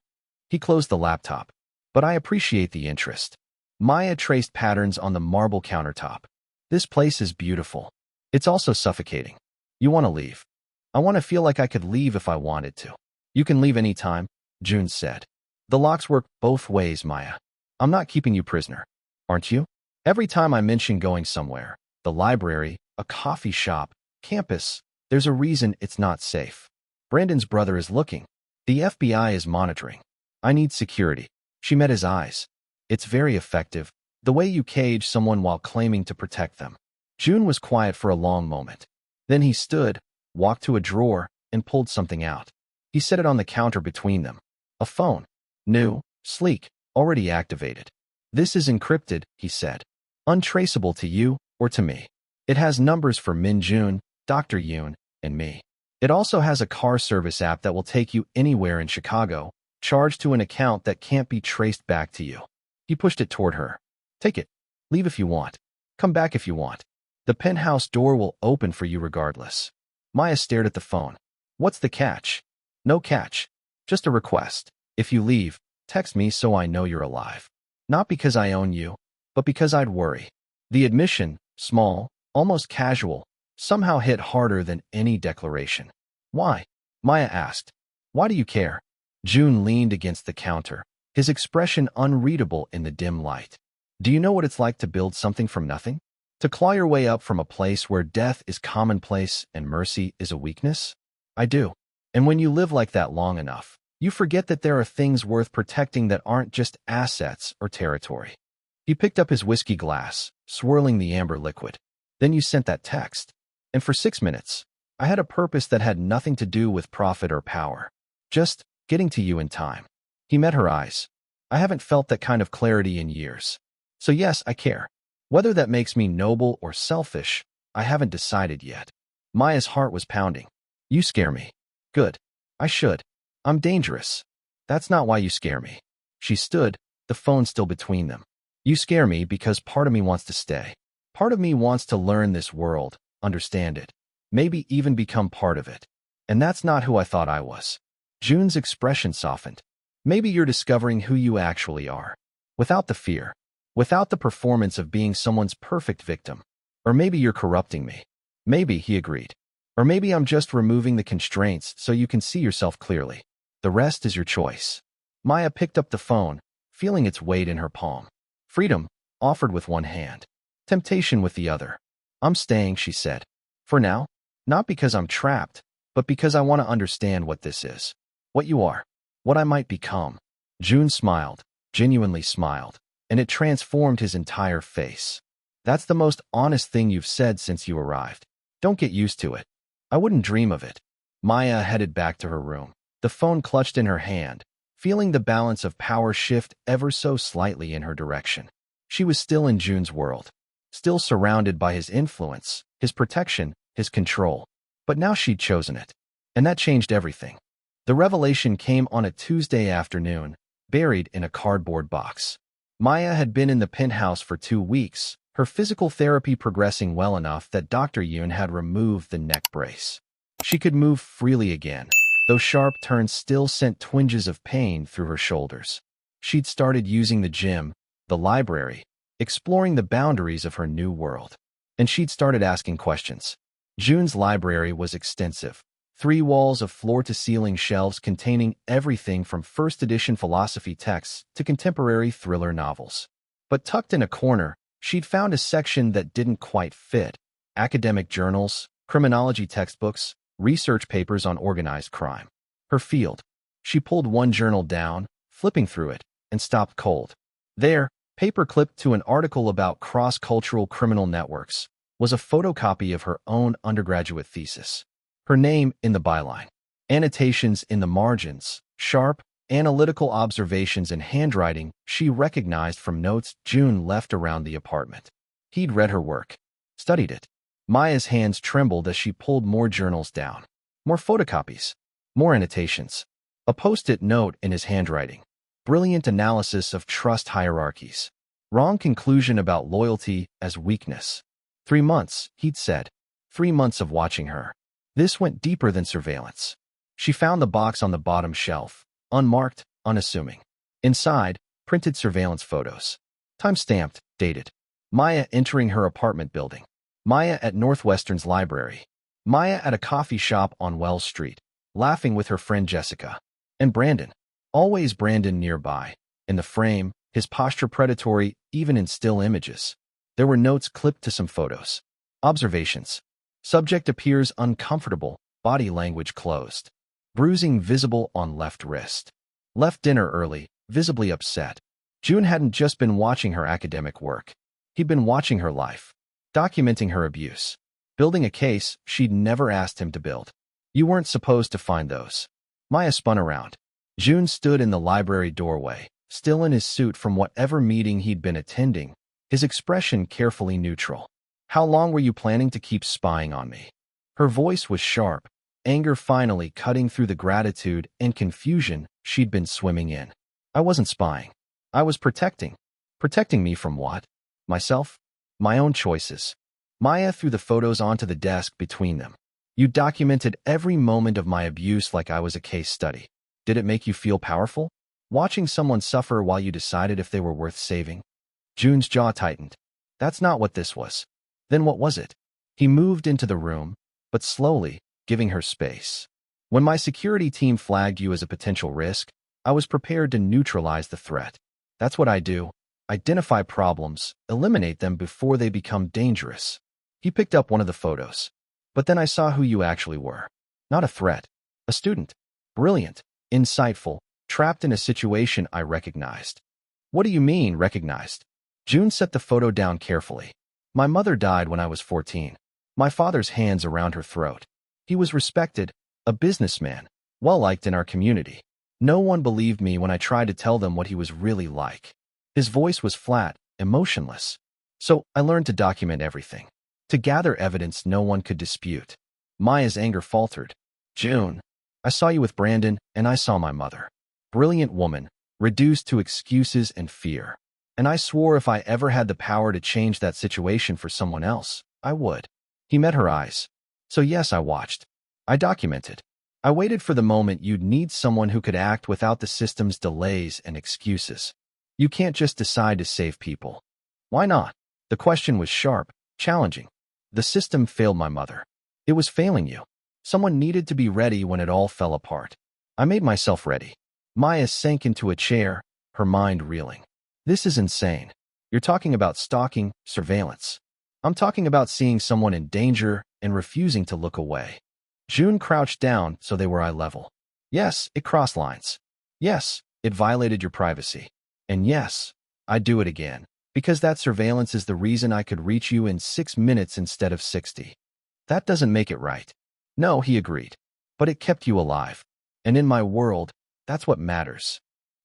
He closed the laptop. But I appreciate the interest. Maya traced patterns on the marble countertop. This place is beautiful. It's also suffocating. You want to leave. I want to feel like I could leave if I wanted to. You can leave any time, June said. The locks work both ways, Maya. I'm not keeping you prisoner. Aren't you? Every time I mention going somewhere, the library, a coffee shop, campus, there's a reason it's not safe. Brandon's brother is looking. The FBI is monitoring. I need security. She met his eyes. It's very effective, the way you cage someone while claiming to protect them. June was quiet for a long moment. Then he stood, walked to a drawer, and pulled something out. He set it on the counter between them. A phone. New, sleek, already activated. This is encrypted, he said. Untraceable to you or to me. It has numbers for Min June, Dr. Yoon, and me. It also has a car service app that will take you anywhere in Chicago, charged to an account that can't be traced back to you. He pushed it toward her. Take it. Leave if you want. Come back if you want. The penthouse door will open for you regardless. Maya stared at the phone. What's the catch? No catch. Just a request. If you leave, text me so I know you're alive. Not because I own you, but because I'd worry. The admission, small, almost casual, somehow hit harder than any declaration. Why? Maya asked. Why do you care? June leaned against the counter, his expression unreadable in the dim light. Do you know what it's like to build something from nothing? To claw your way up from a place where death is commonplace and mercy is a weakness? I do. And when you live like that long enough, you forget that there are things worth protecting that aren't just assets or territory. He picked up his whiskey glass, swirling the amber liquid. Then you sent that text. And for 6 minutes, I had a purpose that had nothing to do with profit or power. Just getting to you in time. He met her eyes. I haven't felt that kind of clarity in years. So yes, I care. Whether that makes me noble or selfish, I haven't decided yet. Maya's heart was pounding. You scare me. Good. I should. I'm dangerous. That's not why you scare me. She stood, the phone still between them. You scare me because part of me wants to stay. Part of me wants to learn this world, understand it, maybe even become part of it. And that's not who I thought I was. June's expression softened. Maybe you're discovering who you actually are. Without the fear. Without the performance of being someone's perfect victim. Or maybe you're corrupting me. Maybe, he agreed. Or maybe I'm just removing the constraints so you can see yourself clearly. The rest is your choice. Maya picked up the phone, feeling its weight in her palm. Freedom, offered with one hand. Temptation with the other. I'm staying, she said. For now, not because I'm trapped, but because I want to understand what this is. What you are. What I might become. June smiled, genuinely smiled, and it transformed his entire face. That's the most honest thing you've said since you arrived. Don't get used to it. I wouldn't dream of it. Maya headed back to her room, the phone clutched in her hand, feeling the balance of power shift ever so slightly in her direction. She was still in June's world, still surrounded by his influence, his protection, his control. But now she'd chosen it. And that changed everything. The revelation came on a Tuesday afternoon, buried in a cardboard box. Maya had been in the penthouse for 2 weeks, her physical therapy progressing well enough that Dr. Yoon had removed the neck brace. She could move freely again, though sharp turns still sent twinges of pain through her shoulders. She'd started using the gym, the library, exploring the boundaries of her new world. And she'd started asking questions. June's library was extensive. 3 walls of floor-to-ceiling shelves containing everything from first-edition philosophy texts to contemporary thriller novels. But tucked in a corner, she'd found a section that didn't quite fit. Academic journals, criminology textbooks, research papers on organized crime. Her field. She pulled one journal down, flipping through it, and stopped cold. There, paper clipped to an article about cross-cultural criminal networks, was a photocopy of her own undergraduate thesis. Her name in the byline. Annotations in the margins, sharp, analytical observations in handwriting she recognized from notes June left around the apartment. He'd read her work, studied it. Maya's hands trembled as she pulled more journals down. More photocopies. More annotations. A post-it note in his handwriting. Brilliant analysis of trust hierarchies. Wrong conclusion about loyalty as weakness. 3 months, he'd said. 3 months of watching her. This went deeper than surveillance. She found the box on the bottom shelf, unmarked, unassuming. Inside, printed surveillance photos. Time-stamped, dated. Maya entering her apartment building. Maya at Northwestern's library. Maya at a coffee shop on Wells Street, laughing with her friend Jessica. And Brandon. Always Brandon nearby. In the frame, his posture predatory even in still images. There were notes clipped to some photos. Observations. Subject appears uncomfortable, body language closed. Bruising visible on left wrist. Left dinner early, visibly upset. June hadn't just been watching her academic work. He'd been watching her life. Documenting her abuse. Building a case she'd never asked him to build. You weren't supposed to find those. Maya spun around. June stood in the library doorway, still in his suit from whatever meeting he'd been attending, his expression carefully neutral. How long were you planning to keep spying on me? Her voice was sharp, anger finally cutting through the gratitude and confusion she'd been swimming in. I wasn't spying. I was protecting. Protecting me from what? Myself? My own choices. Maya threw the photos onto the desk between them. You documented every moment of my abuse like I was a case study. Did it make you feel powerful? Watching someone suffer while you decided if they were worth saving? June's jaw tightened. That's not what this was. Then what was it? He moved into the room, but slowly, giving her space. When my security team flagged you as a potential risk, I was prepared to neutralize the threat. That's what I do. Identify problems, eliminate them before they become dangerous. He picked up one of the photos. But then I saw who you actually were. Not a threat. A student. Brilliant, insightful, trapped in a situation I recognized. What do you mean, recognized? June set the photo down carefully. My mother died when I was 14. My father's hands around her throat. He was respected, a businessman, well-liked in our community. No one believed me when I tried to tell them what he was really like. His voice was flat, emotionless. So I learned to document everything. To gather evidence no one could dispute. Maya's anger faltered. June, I saw you with Brandon, and I saw my mother. Brilliant woman, reduced to excuses and fear. And I swore if I ever had the power to change that situation for someone else, I would. He met her eyes. So yes, I watched. I documented. I waited for the moment you'd need someone who could act without the system's delays and excuses. You can't just decide to save people. Why not? The question was sharp, challenging. The system failed my mother. It was failing you. Someone needed to be ready when it all fell apart. I made myself ready. Maya sank into a chair, her mind reeling. This is insane. You're talking about stalking, surveillance. I'm talking about seeing someone in danger and refusing to look away. June crouched down so they were eye level. Yes, it crossed lines. Yes, it violated your privacy. And yes, I'd do it again. Because that surveillance is the reason I could reach you in 6 minutes instead of 60. That doesn't make it right. No, he agreed. But it kept you alive. And in my world, that's what matters.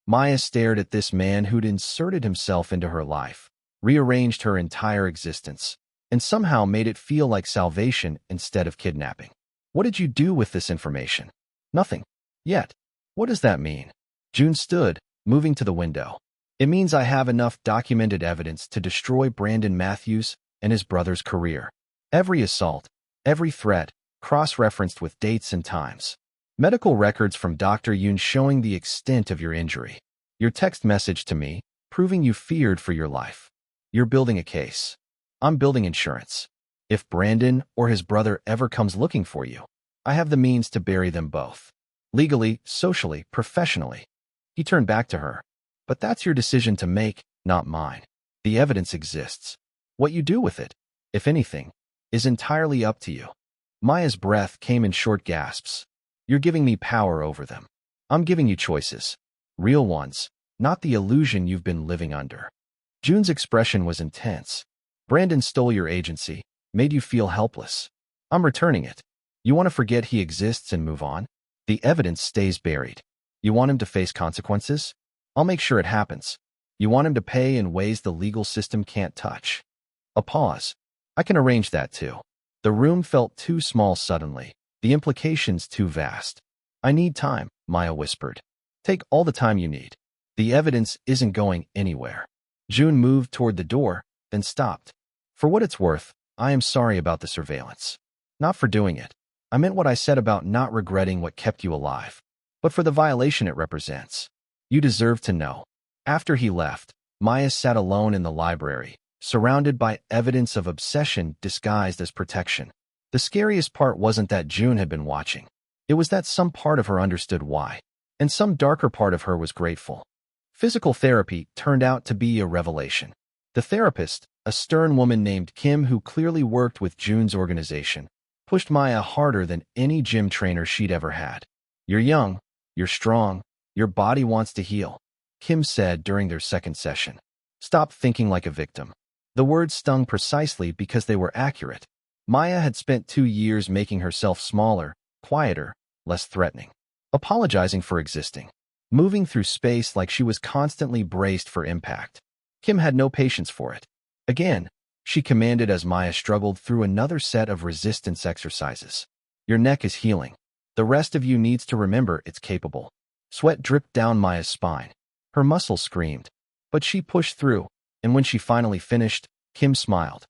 Maya stared at this man who'd inserted himself into her life, rearranged her entire existence, and somehow made it feel like salvation instead of kidnapping. What did you do with this information? Nothing. Yet. What does that mean? June stood, moving to the window. It means I have enough documented evidence to destroy Brandon Matthews and his brother's career. Every assault, every threat, cross-referenced with dates and times. Medical records from Dr. Yoon showing the extent of your injury. Your text message to me, proving you feared for your life. You're building a case. I'm building insurance. If Brandon or his brother ever comes looking for you, I have the means to bury them both. Legally, socially, professionally. He turned back to her. But that's your decision to make, not mine. The evidence exists. What you do with it, if anything, is entirely up to you. Maya's breath came in short gasps. You're giving me power over them. I'm giving you choices. Real ones, not the illusion you've been living under. June's expression was intense. Brandon stole your agency, made you feel helpless. I'm returning it. You want to forget he exists and move on? The evidence stays buried. You want him to face consequences? I'll make sure it happens. You want him to pay in ways the legal system can't touch. A pause. I can arrange that too. The room felt too small suddenly, the implications too vast. I need time, Maya whispered. Take all the time you need. The evidence isn't going anywhere. June moved toward the door, then stopped. For what it's worth, I am sorry about the surveillance. Not for doing it. I meant what I said about not regretting what kept you alive. But for the violation it represents. You deserve to know. After he left, Maya sat alone in the library, surrounded by evidence of obsession disguised as protection. The scariest part wasn't that June had been watching. It was that some part of her understood why, and some darker part of her was grateful. Physical therapy turned out to be a revelation. The therapist, a stern woman named Kim who clearly worked with June's organization, pushed Maya harder than any gym trainer she'd ever had. You're young, you're strong, your body wants to heal, Kim said during their second session. Stop thinking like a victim. The words stung precisely because they were accurate. Maya had spent 2 years making herself smaller, quieter, less threatening, apologizing for existing, moving through space like she was constantly braced for impact. Kim had no patience for it. Again, she commanded as Maya struggled through another set of resistance exercises. Your neck is healing. The rest of you needs to remember it's capable. Sweat dripped down Maya's spine. Her muscles screamed. But she pushed through, and when she finally finished, Kim smiled.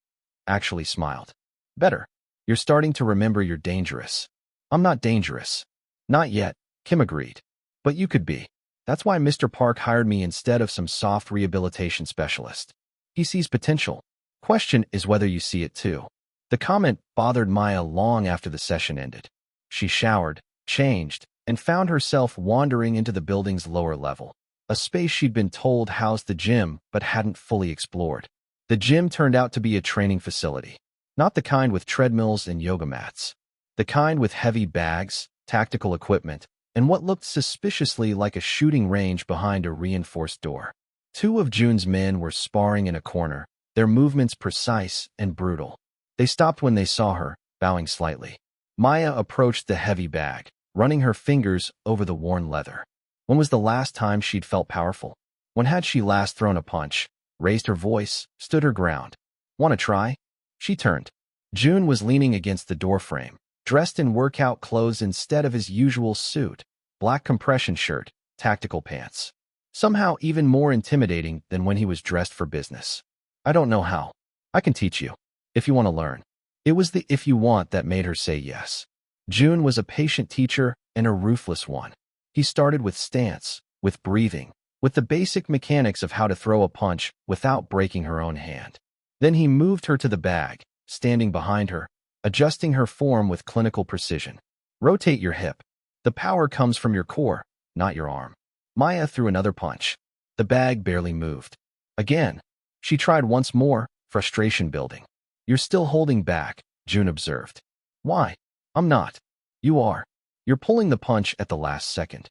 Actually smiled. Better. You're starting to remember you're dangerous. I'm not dangerous. Not yet, Kim agreed. But you could be. That's why Mr. Park hired me instead of some soft rehabilitation specialist. He sees potential. Question is whether you see it too. The comment bothered Maya long after the session ended. She showered, changed, and found herself wandering into the building's lower level, a space she'd been told housed the gym but hadn't fully explored. The gym turned out to be a training facility. Not the kind with treadmills and yoga mats. The kind with heavy bags, tactical equipment, and what looked suspiciously like a shooting range behind a reinforced door. 2 of June's men were sparring in a corner, their movements precise and brutal. They stopped when they saw her, bowing slightly. Maya approached the heavy bag, running her fingers over the worn leather. When was the last time she'd felt powerful? When had she last thrown a punch, raised her voice, stood her ground? Want to try? She turned. June was leaning against the doorframe, dressed in workout clothes instead of his usual suit, black compression shirt, tactical pants. Somehow even more intimidating than when he was dressed for business. I don't know how. I can teach you, if you want to learn. It was the if you want that made her say yes. June was a patient teacher and a ruthless one. He started with stance, with breathing, with the basic mechanics of how to throw a punch without breaking her own hand. Then he moved her to the bag, standing behind her, adjusting her form with clinical precision. Rotate your hip. The power comes from your core, not your arm. Maya threw another punch. The bag barely moved. Again. She tried once more, frustration building. You're still holding back, June observed. Why? I'm not. You are. You're pulling the punch at the last second.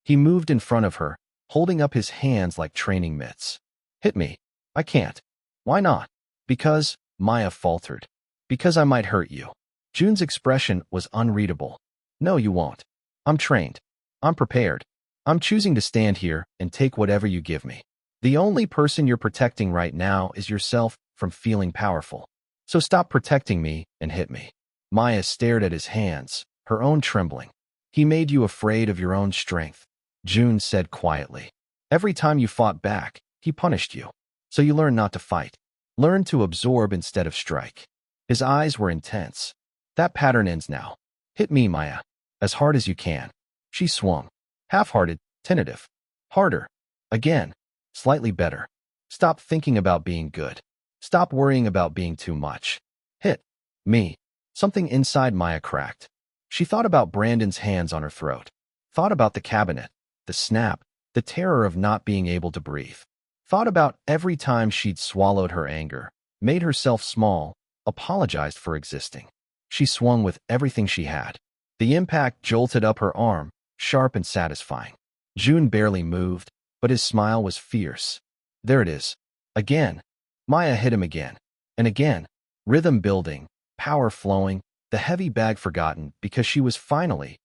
He moved in front of her, holding up his hands like training mitts. Hit me. I can't. Why not? Because, Maya faltered. Because I might hurt you. June's expression was unreadable. No, you won't. I'm trained. I'm prepared. I'm choosing to stand here and take whatever you give me. The only person you're protecting right now is yourself from feeling powerful. So stop protecting me and hit me. Maya stared at his hands, her own trembling. He made you afraid of your own strength, June said quietly. Every time you fought back, he punished you. So you learn not to fight. Learn to absorb instead of strike. His eyes were intense. That pattern ends now. Hit me, Maya. As hard as you can. She swung. Half-hearted, tentative. Harder. Again. Slightly better. Stop thinking about being good. Stop worrying about being too much. Hit. Me. Something inside Maya cracked. She thought about Brandon's hands on her throat. Thought about the cabinet, the snap, the terror of not being able to breathe. Thought about every time she'd swallowed her anger, made herself small, apologized for existing. She swung with everything she had. The impact jolted up her arm, sharp and satisfying. June barely moved, but his smile was fierce. There it is. Again. Maya hit him again. And again. Rhythm building, power flowing, the heavy bag forgotten because she was finally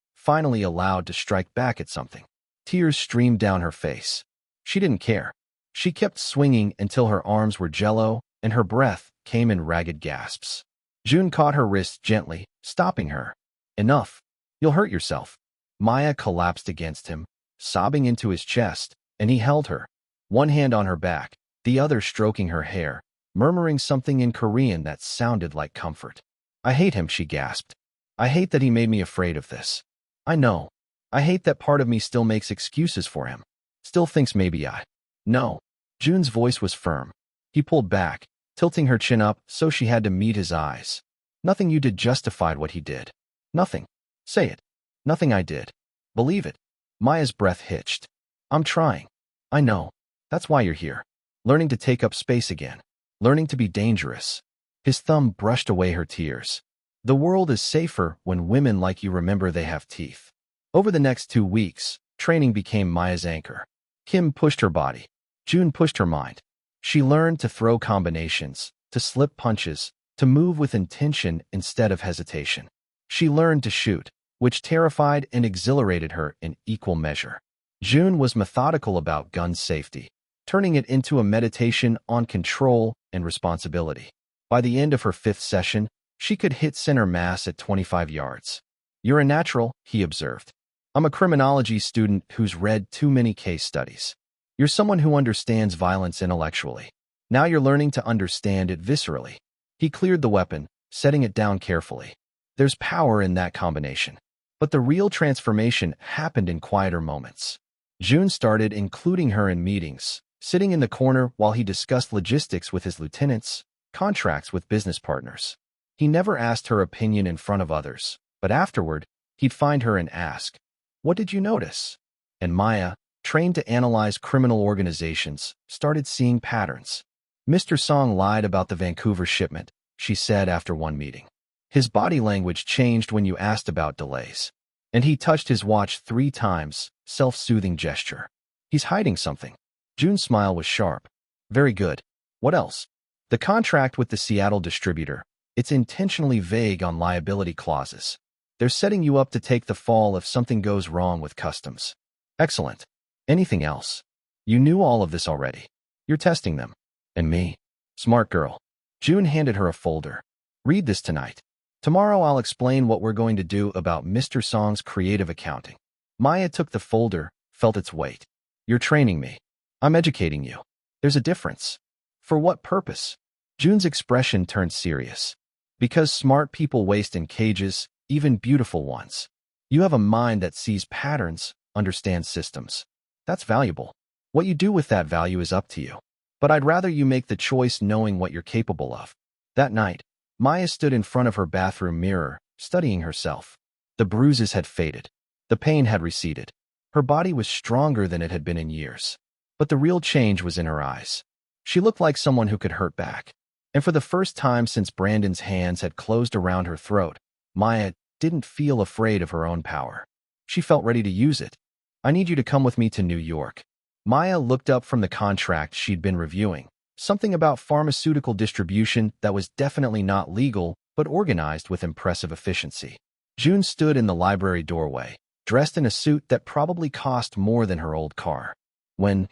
allowed to strike back at something. Tears streamed down her face. She didn't care. She kept swinging until her arms were jello and her breath came in ragged gasps. June caught her wrist gently, stopping her. Enough. You'll hurt yourself. Maya collapsed against him, sobbing into his chest, and he held her, one hand on her back, the other stroking her hair, murmuring something in Korean that sounded like comfort. I hate him, she gasped. I hate that he made me afraid of this. I know. I hate that part of me still makes excuses for him. Still thinks maybe I. No. June's voice was firm. He pulled back, tilting her chin up so she had to meet his eyes. Nothing you did justified what he did. Nothing. Say it. Nothing I did. Believe it. Maya's breath hitched. I'm trying. I know. That's why you're here. Learning to take up space again. Learning to be dangerous. His thumb brushed away her tears. The world is safer when women like you remember they have teeth. Over the next 2 weeks, training became Maya's anchor. Kim pushed her body. June pushed her mind. She learned to throw combinations, to slip punches, to move with intention instead of hesitation. She learned to shoot, which terrified and exhilarated her in equal measure. June was methodical about gun safety, turning it into a meditation on control and responsibility. By the end of her 5th session, she could hit center mass at 25 yards. You're a natural, he observed. I'm a criminology student who's read too many case studies. You're someone who understands violence intellectually. Now you're learning to understand it viscerally. He cleared the weapon, setting it down carefully. There's power in that combination. But the real transformation happened in quieter moments. June started including her in meetings, sitting in the corner while he discussed logistics with his lieutenants, contracts with business partners. He never asked her opinion in front of others, but afterward, he'd find her and ask, "What did you notice?" And Maya, trained to analyze criminal organizations, started seeing patterns. Mr. Song lied about the Vancouver shipment, she said after one meeting. His body language changed when you asked about delays. And he touched his watch 3 times, self-soothing gesture. He's hiding something. June's smile was sharp. Very good. What else? The contract with the Seattle distributor. It's intentionally vague on liability clauses. They're setting you up to take the fall if something goes wrong with customs. Excellent. Anything else? You knew all of this already. You're testing them. And me. Smart girl. June handed her a folder. Read this tonight. Tomorrow I'll explain what we're going to do about Mr. Song's creative accounting. Maya took the folder, felt its weight. You're training me. I'm educating you. There's a difference. For what purpose? June's expression turned serious. Because smart people waste in cages, even beautiful ones. You have a mind that sees patterns, understands systems. That's valuable. What you do with that value is up to you. But I'd rather you make the choice knowing what you're capable of. That night, Maya stood in front of her bathroom mirror, studying herself. The bruises had faded. The pain had receded. Her body was stronger than it had been in years. But the real change was in her eyes. She looked like someone who could hurt back. And for the first time since Brandon's hands had closed around her throat, Maya didn't feel afraid of her own power. She felt ready to use it. I need you to come with me to New York. Maya looked up from the contract she'd been reviewing. Something about pharmaceutical distribution that was definitely not legal, but organized with impressive efficiency. June stood in the library doorway, dressed in a suit that probably cost more than her old car. When,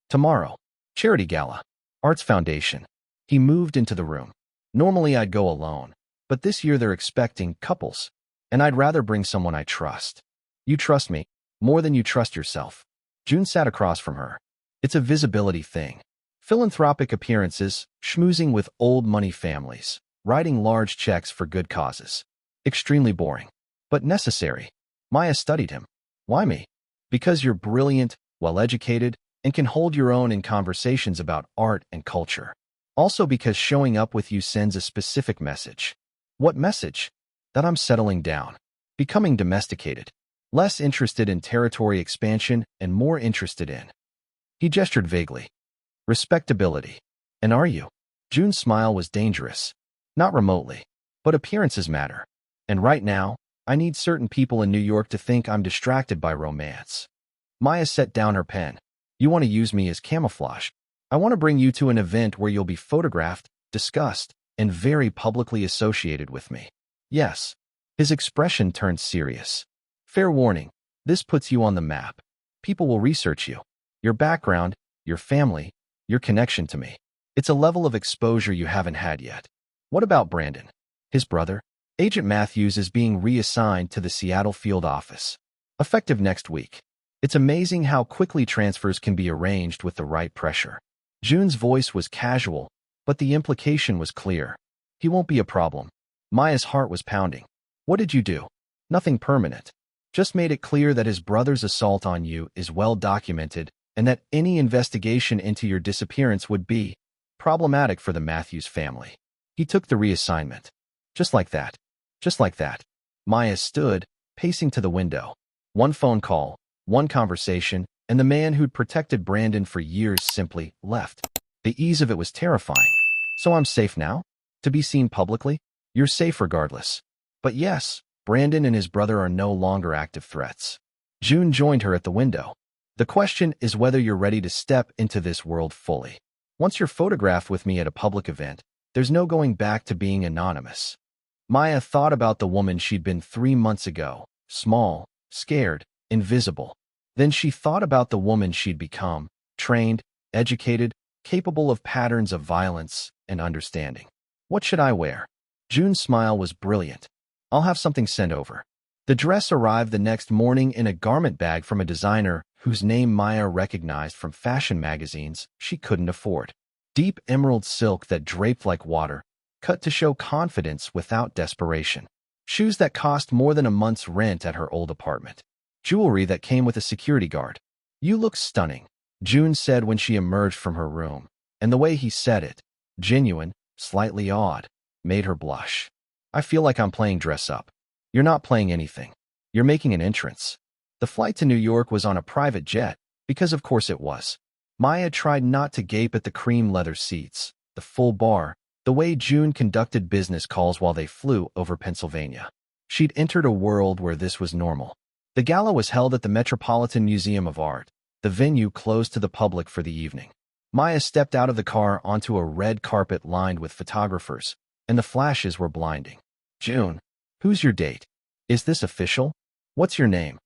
tomorrow, charity gala, Arts Foundation. He moved into the room. Normally I'd go alone, but this year they're expecting couples, and I'd rather bring someone I trust. You trust me, more than you trust yourself. June sat across from her. It's a visibility thing. Philanthropic appearances, schmoozing with old money families, writing large checks for good causes. Extremely boring, but necessary. Maya studied him. Why me? Because you're brilliant, well-educated, and can hold your own in conversations about art and culture. Also because showing up with you sends a specific message. What message? That I'm settling down, becoming domesticated, less interested in territory expansion and more interested in. He gestured vaguely. Respectability. And are you? June's smile was dangerous. Not remotely. But appearances matter. And right now, I need certain people in New York to think I'm distracted by romance. Maya set down her pen. You want to use me as camouflage. I want to bring you to an event where you'll be photographed, discussed, and very publicly associated with me. Yes. His expression turned serious. Fair warning, this puts you on the map. People will research you. Your background, your family, your connection to me. It's a level of exposure you haven't had yet. What about Brandon? His brother? Agent Matthews is being reassigned to the Seattle field office. Effective next week. It's amazing how quickly transfers can be arranged with the right pressure. June's voice was casual, but the implication was clear. He won't be a problem. Maya's heart was pounding. What did you do? Nothing permanent. Just made it clear that his brother's assault on you is well documented and that any investigation into your disappearance would be problematic for the Matthews family. He took the reassignment. Just like that. Just like that. Maya stood, pacing to the window. One phone call, one conversation, and the man who'd protected Brandon for years simply left. The ease of it was terrifying. So I'm safe now? To be seen publicly? You're safe regardless. But yes, Brandon and his brother are no longer active threats. June joined her at the window. The question is whether you're ready to step into this world fully. Once you're photographed with me at a public event, there's no going back to being anonymous. Maya thought about the woman she'd been 3 months ago, small, scared, invisible. Then she thought about the woman she'd become, trained, educated, capable of patterns of violence and understanding. What should I wear? June's smile was brilliant. I'll have something sent over. The dress arrived the next morning in a garment bag from a designer whose name Maya recognized from fashion magazines she couldn't afford. Deep emerald silk that draped like water, cut to show confidence without desperation. Shoes that cost more than a month's rent at her old apartment. Jewelry that came with a security guard. You look stunning, June said when she emerged from her room, and the way he said it, genuine, slightly odd, made her blush. I feel like I'm playing dress up. You're not playing anything. You're making an entrance. The flight to New York was on a private jet, because of course it was. Maya tried not to gape at the cream leather seats, the full bar, the way June conducted business calls while they flew over Pennsylvania. She'd entered a world where this was normal. The gala was held at the Metropolitan Museum of Art, the venue closed to the public for the evening. Maya stepped out of the car onto a red carpet lined with photographers, and the flashes were blinding. June, who's your date? Is this official? What's your name?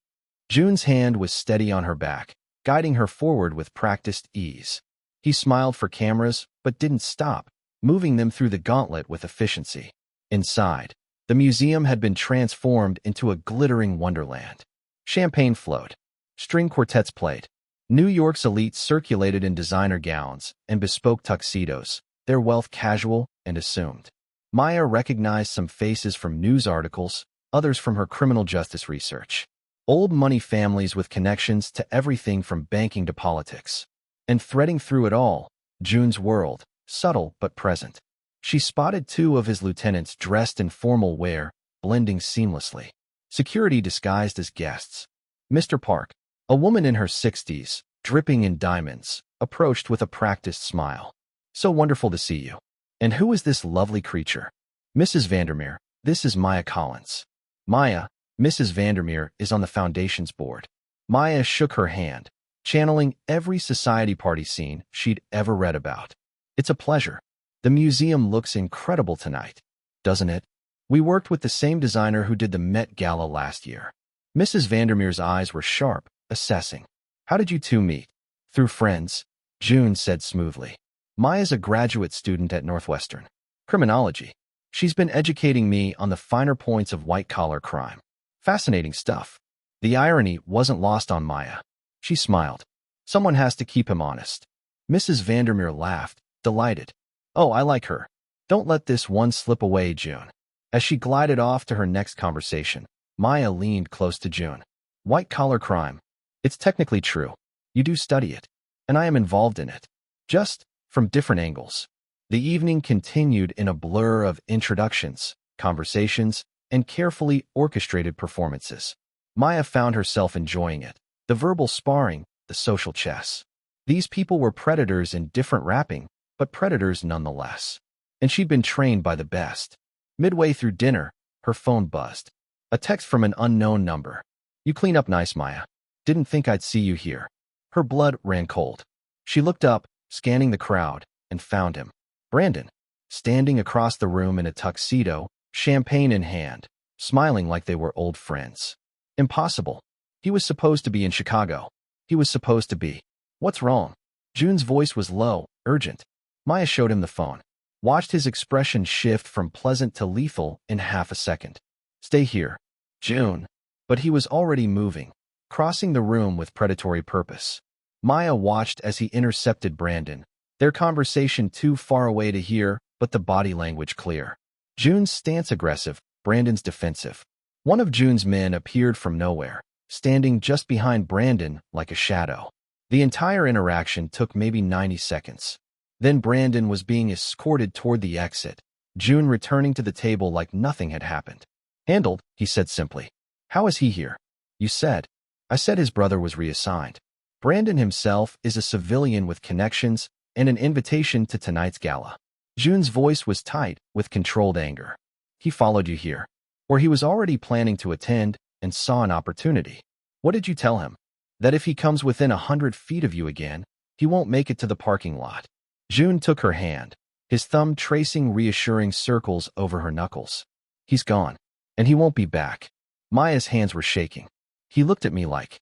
June's hand was steady on her back, guiding her forward with practiced ease. He smiled for cameras, but didn't stop, moving them through the gauntlet with efficiency. Inside, the museum had been transformed into a glittering wonderland. Champagne flowed. String quartets played. New York's elites circulated in designer gowns and bespoke tuxedos, their wealth casual and assumed. Maya recognized some faces from news articles, others from her criminal justice research. Old money families with connections to everything from banking to politics. And threading through it all, June's world, subtle but present. She spotted 2 of his lieutenants dressed in formal wear, blending seamlessly. Security disguised as guests. Mr. Park, a woman in her 60s, dripping in diamonds, approached with a practiced smile. So wonderful to see you. And who is this lovely creature? Mrs. Vandermeer, this is Maya Collins. Maya, Mrs. Vandermeer is on the Foundation's board. Maya shook her hand, channeling every society party scene she'd ever read about. It's a pleasure. The museum looks incredible tonight, doesn't it? We worked with the same designer who did the Met Gala last year. Mrs. Vandermeer's eyes were sharp, assessing. How did you two meet? Through friends, June said smoothly. Maya's a graduate student at Northwestern. Criminology. She's been educating me on the finer points of white-collar crime. Fascinating stuff. The irony wasn't lost on Maya. She smiled. Someone has to keep him honest. Mrs. Vandermeer laughed, delighted. Oh, I like her. Don't let this one slip away, June. As she glided off to her next conversation, Maya leaned close to June. White-collar crime. It's technically true. You do study it. And I am involved in it. Just from different angles. The evening continued in a blur of introductions, conversations, and carefully orchestrated performances. Maya found herself enjoying it. The verbal sparring, the social chess. These people were predators in different wrapping, but predators nonetheless. And she'd been trained by the best. Midway through dinner, her phone buzzed. A text from an unknown number. You clean up nice, Maya. Didn't think I'd see you here. Her blood ran cold. She looked up, scanning the crowd, and found him. Brandon, standing across the room in a tuxedo, champagne in hand, smiling like they were old friends. Impossible. He was supposed to be in Chicago. He was supposed to be. What's wrong? June's voice was low, urgent. Maya showed him the phone. Watched his expression shift from pleasant to lethal in half a second. Stay here, June. But he was already moving, crossing the room with predatory purpose. Maya watched as he intercepted Brandon, their conversation too far away to hear, but the body language clear. June's stance aggressive, Brandon's defensive. One of June's men appeared from nowhere, standing just behind Brandon like a shadow. The entire interaction took maybe 90 seconds. Then Brandon was being escorted toward the exit, June returning to the table like nothing had happened. Handled, he said simply. How is he here? You said. I said his brother was reassigned. Brandon himself is a civilian with connections and an invitation to tonight's gala. June's voice was tight with controlled anger. He followed you here, or he was already planning to attend and saw an opportunity. What did you tell him? That if he comes within 100 feet of you again, he won't make it to the parking lot. June took her hand, his thumb tracing reassuring circles over her knuckles. He's gone, and he won't be back. Maya's hands were shaking. He looked at me like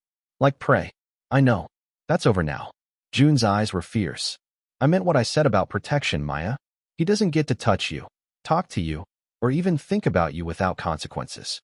prey. I know. That's over now. June's eyes were fierce. I meant what I said about protection, Maya. He doesn't get to touch you, talk to you, or even think about you without consequences.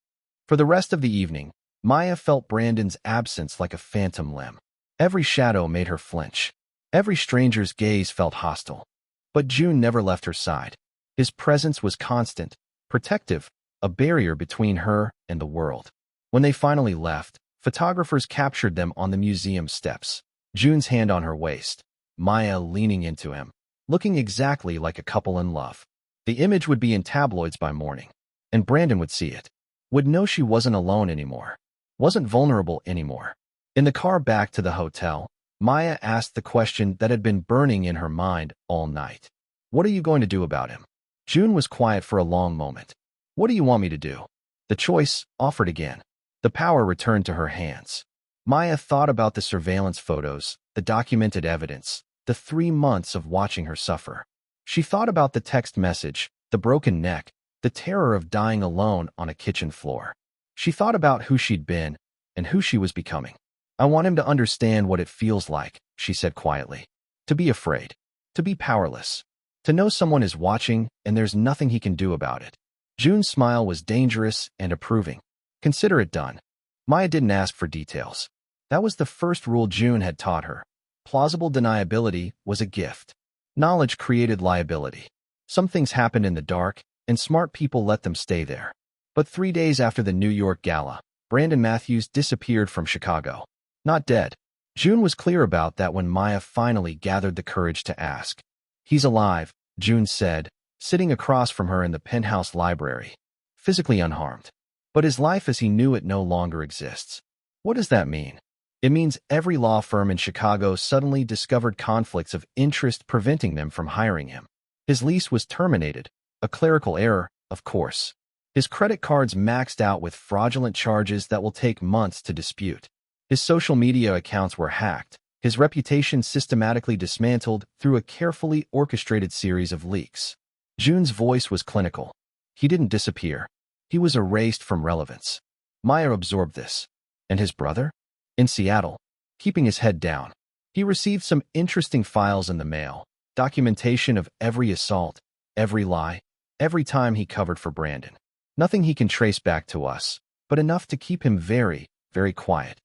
For the rest of the evening, Maya felt Brandon's absence like a phantom limb. Every shadow made her flinch. Every stranger's gaze felt hostile. But June never left her side. His presence was constant, protective, a barrier between her and the world. When they finally left, photographers captured them on the museum steps. June's hand on her waist, Maya leaning into him, looking exactly like a couple in love. The image would be in tabloids by morning, and Brandon would see it. Would know she wasn't alone anymore. Wasn't vulnerable anymore. In the car back to the hotel, Maya asked the question that had been burning in her mind all night. What are you going to do about him? June was quiet for a long moment. What do you want me to do? The choice offered again. The power returned to her hands. Maya thought about the surveillance photos, the documented evidence, the 3 months of watching her suffer. She thought about the text message, the broken neck, the terror of dying alone on a kitchen floor. She thought about who she'd been and who she was becoming. I want him to understand what it feels like, she said quietly. To be afraid. To be powerless. To know someone is watching and there's nothing he can do about it. June's smile was dangerous and approving. Consider it done. Maya didn't ask for details. That was the first rule June had taught her. Plausible deniability was a gift. Knowledge created liability. Some things happened in the dark, and smart people let them stay there. But 3 days after the New York Gala, Brandon Matthews disappeared from Chicago. Not dead. June was clear about that when Maya finally gathered the courage to ask. He's alive, June said, sitting across from her in the penthouse library. Physically unharmed. But his life as he knew it no longer exists. What does that mean? It means every law firm in Chicago suddenly discovered conflicts of interest preventing them from hiring him. His lease was terminated, a clerical error, of course. His credit cards maxed out with fraudulent charges that will take months to dispute. His social media accounts were hacked, his reputation systematically dismantled through a carefully orchestrated series of leaks. June's voice was clinical. He didn't disappear. He was erased from relevance. Maya absorbed this. And his brother? In Seattle, keeping his head down. He received some interesting files in the mail, documentation of every assault, every lie, every time he covered for Brandon. Nothing he can trace back to us, but enough to keep him very, very quiet.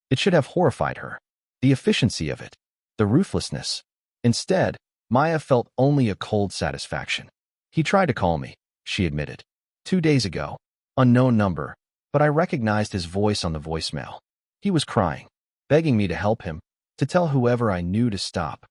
It should have horrified her. The efficiency of it, the ruthlessness. Instead, Maya felt only a cold satisfaction. He tried to call me, she admitted. 2 days ago. Unknown number, but I recognized his voice on the voicemail. He was crying, begging me to help him, to tell whoever I knew to stop.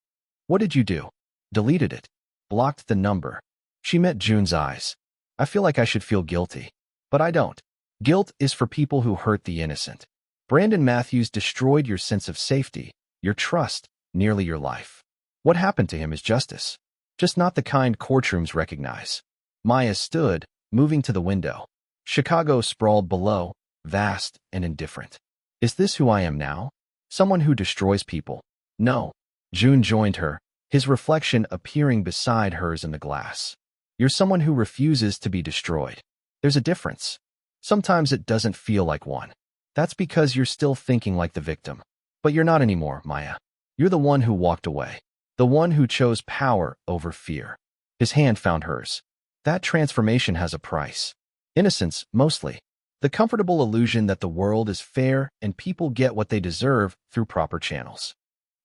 What did you do? Deleted it. Blocked the number. She met June's eyes. I feel like I should feel guilty, but I don't. Guilt is for people who hurt the innocent. Brandon Matthews destroyed your sense of safety, your trust, nearly your life. What happened to him is justice. Just not the kind courtrooms recognize. Maya stood, moving to the window. Chicago sprawled below, vast and indifferent. Is this who I am now? Someone who destroys people? No. June joined her, his reflection appearing beside hers in the glass. You're someone who refuses to be destroyed. There's a difference. Sometimes it doesn't feel like one. That's because you're still thinking like the victim. But you're not anymore, Maya. You're the one who walked away. The one who chose power over fear. His hand found hers. That transformation has a price. Innocence, mostly. The comfortable illusion that the world is fair and people get what they deserve through proper channels.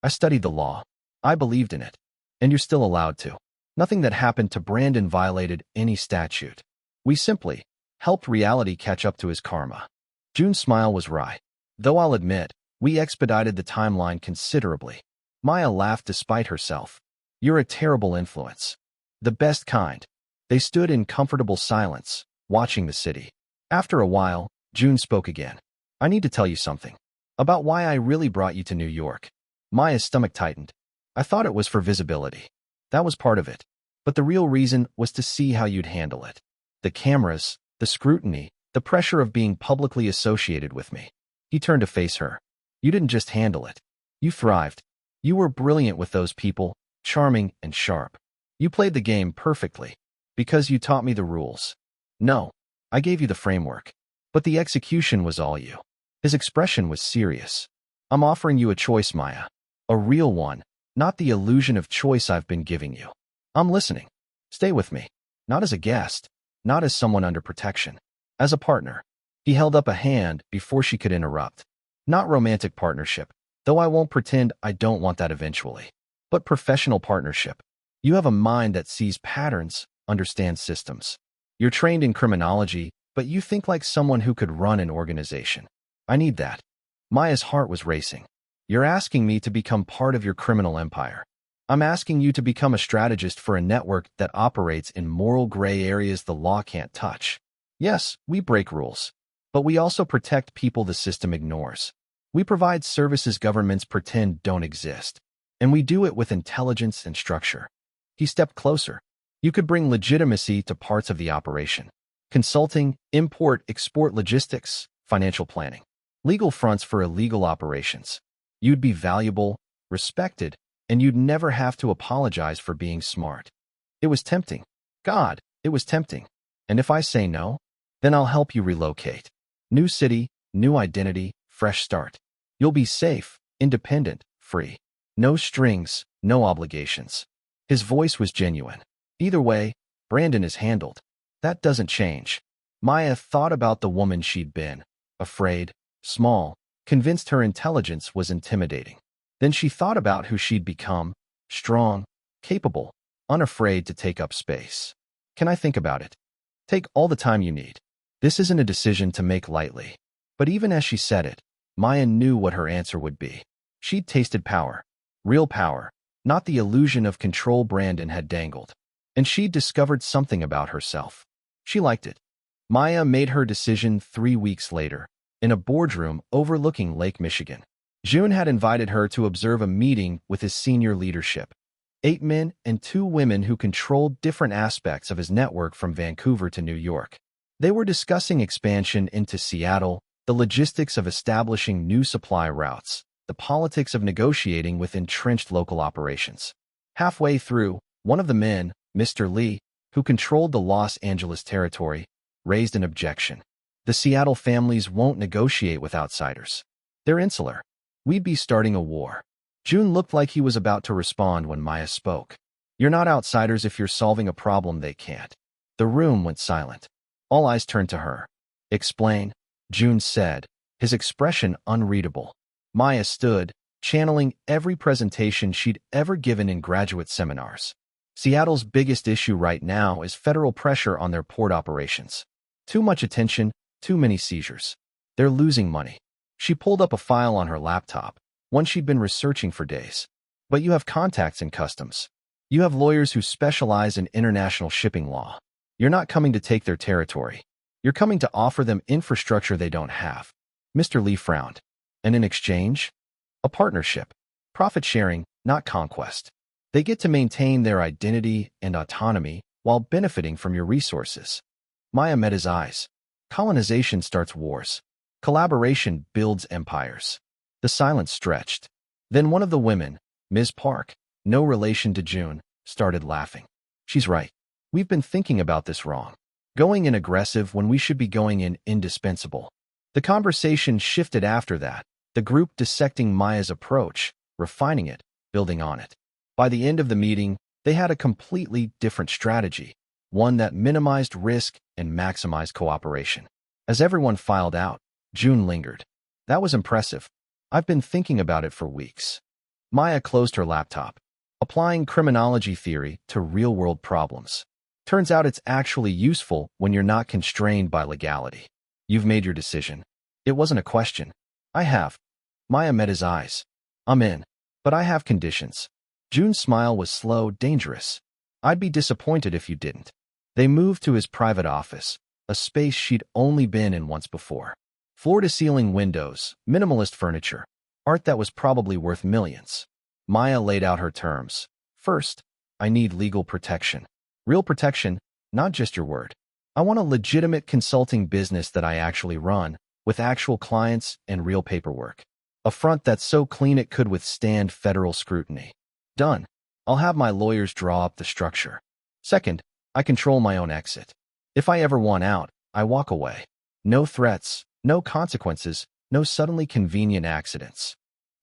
I studied the law. I believed in it. And you're still allowed to. Nothing that happened to Brandon violated any statute. We simply helped reality catch up to his karma. June's smile was wry. Though I'll admit, we expedited the timeline considerably. Maya laughed despite herself. You're a terrible influence. The best kind. They stood in comfortable silence, watching the city. After a while, June spoke again. I need to tell you something. About why I really brought you to New York. Maya's stomach tightened. I thought it was for visibility. That was part of it. But the real reason was to see how you'd handle it. The cameras, the scrutiny, the pressure of being publicly associated with me. He turned to face her. You didn't just handle it. You thrived. You were brilliant with those people, charming and sharp. You played the game perfectly. Because you taught me the rules. No, I gave you the framework. But the execution was all you. His expression was serious. I'm offering you a choice, Maya. A real one, not the illusion of choice I've been giving you. I'm listening. Stay with me. Not as a guest, not as someone under protection. As a partner. He held up a hand before she could interrupt. Not romantic partnership, though I won't pretend I don't want that eventually. But professional partnership. You have a mind that sees patterns, understands systems. You're trained in criminology, but you think like someone who could run an organization. I need that. Maya's heart was racing. You're asking me to become part of your criminal empire. I'm asking you to become a strategist for a network that operates in moral gray areas the law can't touch. Yes, we break rules. But we also protect people the system ignores. We provide services governments pretend don't exist. And we do it with intelligence and structure. He stepped closer. You could bring legitimacy to parts of the operation. Consulting, import-export logistics, financial planning. Legal fronts for illegal operations. You'd be valuable, respected, and you'd never have to apologize for being smart. It was tempting. God, it was tempting. And if I say no, then I'll help you relocate. New city, new identity, fresh start. You'll be safe, independent, free. No strings, no obligations. His voice was genuine. Either way, Brandon is handled. That doesn't change. Maya thought about the woman she'd been. Afraid, small, convinced her intelligence was intimidating. Then she thought about who she'd become. Strong, capable, unafraid to take up space. Can I think about it? Take all the time you need. This isn't a decision to make lightly. But even as she said it, Maya knew what her answer would be. She'd tasted power. Real power. Not the illusion of control Brandon had dangled. And she'd discovered something about herself. She liked it. Maya made her decision 3 weeks later, in a boardroom overlooking Lake Michigan. June had invited her to observe a meeting with his senior leadership. 8 men and 2 women who controlled different aspects of his network from Vancouver to New York. They were discussing expansion into Seattle, the logistics of establishing new supply routes, the politics of negotiating with entrenched local operations. Halfway through, one of the men, Mr. Lee, who controlled the Los Angeles territory, raised an objection. The Seattle families won't negotiate with outsiders. They're insular. We'd be starting a war. June looked like he was about to respond when Maya spoke. You're not outsiders if you're solving a problem they can't. The room went silent. All eyes turned to her. Explain, June said, his expression unreadable. Maya stood, channeling every presentation she'd ever given in graduate seminars. Seattle's biggest issue right now is federal pressure on their port operations. Too much attention, too many seizures. They're losing money. She pulled up a file on her laptop, one she'd been researching for days. But you have contacts in customs. You have lawyers who specialize in international shipping law. You're not coming to take their territory. You're coming to offer them infrastructure they don't have. Mr. Lee frowned. And in exchange? A partnership. Profit sharing, not conquest. They get to maintain their identity and autonomy while benefiting from your resources. Maya met his eyes. Colonization starts wars. Collaboration builds empires. The silence stretched. Then one of the women, Ms. Park, no relation to June, started laughing. She's right. We've been thinking about this wrong. Going in aggressive when we should be going in indispensable. The conversation shifted after that, the group dissecting Maya's approach, refining it, building on it. By the end of the meeting, they had a completely different strategy, one that minimized risk and maximized cooperation. As everyone filed out, June lingered. That was impressive. I've been thinking about it for weeks. Maya closed her laptop. Applying criminology theory to real-world problems. Turns out it's actually useful when you're not constrained by legality. You've made your decision. It wasn't a question. I have. Maya met his eyes. I'm in. But I have conditions. June's smile was slow, dangerous. I'd be disappointed if you didn't. They moved to his private office, a space she'd only been in once before. Floor-to-ceiling windows, minimalist furniture, art that was probably worth millions. Maya laid out her terms. First, I need legal protection. Real protection, not just your word. I want a legitimate consulting business that I actually run, with actual clients and real paperwork. A front that's so clean it could withstand federal scrutiny. Done. I'll have my lawyers draw up the structure. Second, I control my own exit. If I ever want out, I walk away. No threats, no consequences, no suddenly convenient accidents.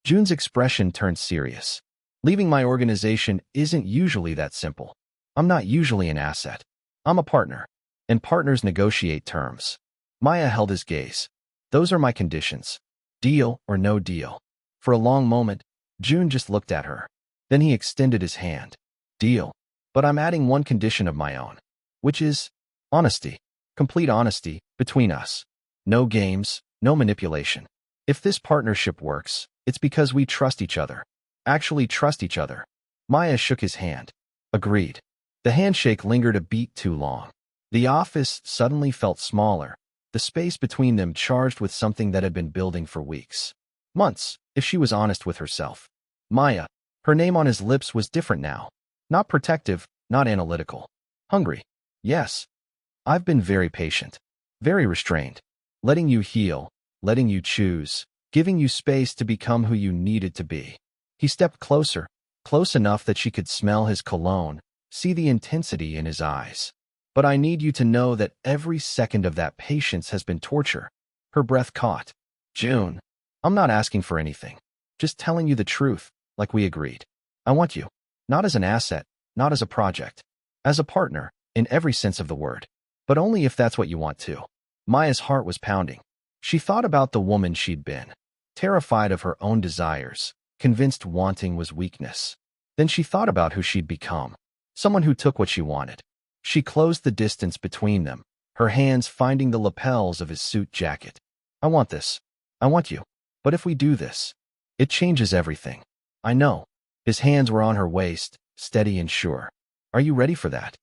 June's expression turned serious. Leaving my organization isn't usually that simple. I'm not usually an asset. I'm a partner. And partners negotiate terms. Maya held his gaze. Those are my conditions. Deal or no deal. For a long moment, June just looked at her. Then he extended his hand. Deal. But I'm adding one condition of my own. Which is honesty. Complete honesty between us. No games, no manipulation. If this partnership works, it's because we trust each other. Actually trust each other. Maya shook his hand. Agreed. The handshake lingered a beat too long. The office suddenly felt smaller, the space between them charged with something that had been building for weeks. Months, if she was honest with herself. Maya, her name on his lips was different now. Not protective, not analytical. Hungry. Yes. I've been very patient. Very restrained. Letting you heal, letting you choose, giving you space to become who you needed to be. He stepped closer, close enough that she could smell his cologne, see the intensity in his eyes. But I need you to know that every second of that patience has been torture. Her breath caught. June, I'm not asking for anything. Just telling you the truth, like we agreed. I want you. Not as an asset, not as a project. As a partner, in every sense of the word. But only if that's what you want to. Maya's heart was pounding. She thought about the woman she'd been. Terrified of her own desires, convinced wanting was weakness. Then she thought about who she'd become. Someone who took what she wanted. She closed the distance between them, her hands finding the lapels of his suit jacket. I want this. I want you. But if we do this, it changes everything. I know. His hands were on her waist, steady and sure. Are you ready for that?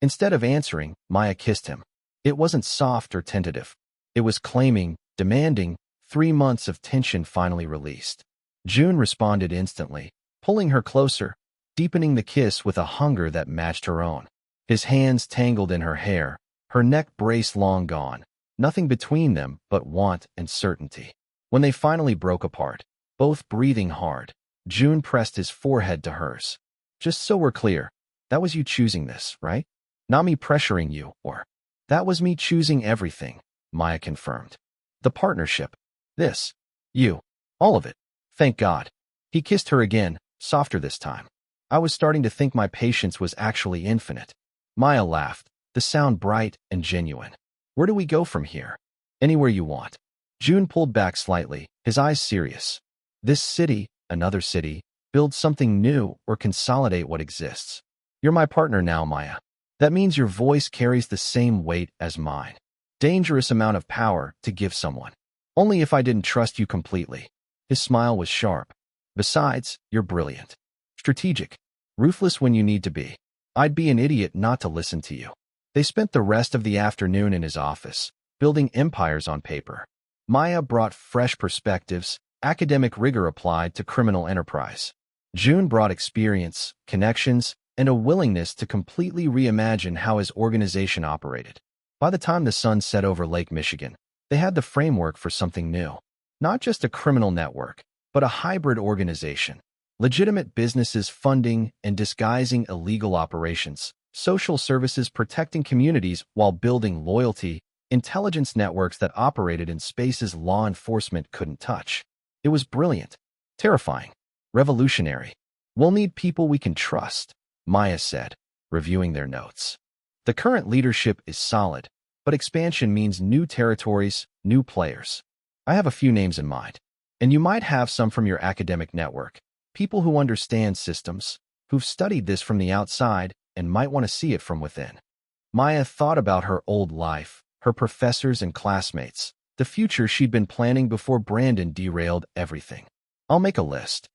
Instead of answering, Maya kissed him. It wasn't soft or tentative. It was claiming, demanding, 3 months of tension finally released. June responded instantly, pulling her closer, deepening the kiss with a hunger that matched her own. His hands tangled in her hair, her neck brace long gone, nothing between them but want and certainty. When they finally broke apart, both breathing hard. June pressed his forehead to hers. Just so we're clear, that was you choosing this, right? Not me pressuring you, or... That was me choosing everything, Maya confirmed. The partnership. This. You. All of it. Thank God. He kissed her again, softer this time. I was starting to think my patience was actually infinite. Maya laughed, the sound bright and genuine. Where do we go from here? Anywhere you want. June pulled back slightly, his eyes serious. This city, another city, build something new or consolidate what exists. You're my partner now, Maya. That means your voice carries the same weight as mine. Dangerous amount of power to give someone. Only if I didn't trust you completely. His smile was sharp. Besides, you're brilliant. Strategic. Ruthless when you need to be. I'd be an idiot not to listen to you. They spent the rest of the afternoon in his office, building empires on paper. Maya brought fresh perspectives, academic rigor applied to criminal enterprise. June brought experience, connections, and a willingness to completely reimagine how his organization operated. By the time the sun set over Lake Michigan, they had the framework for something new. Not just a criminal network, but a hybrid organization. Legitimate businesses funding and disguising illegal operations, social services protecting communities while building loyalty, intelligence networks that operated in spaces law enforcement couldn't touch. It was brilliant, terrifying, revolutionary. We'll need people we can trust, Maya said, reviewing their notes. The current leadership is solid, but expansion means new territories, new players. I have a few names in mind, and you might have some from your academic network, people who understand systems, who've studied this from the outside and might want to see it from within. Maya thought about her old life, her professors and classmates, the future she'd been planning before Brandon derailed everything. I'll make a list.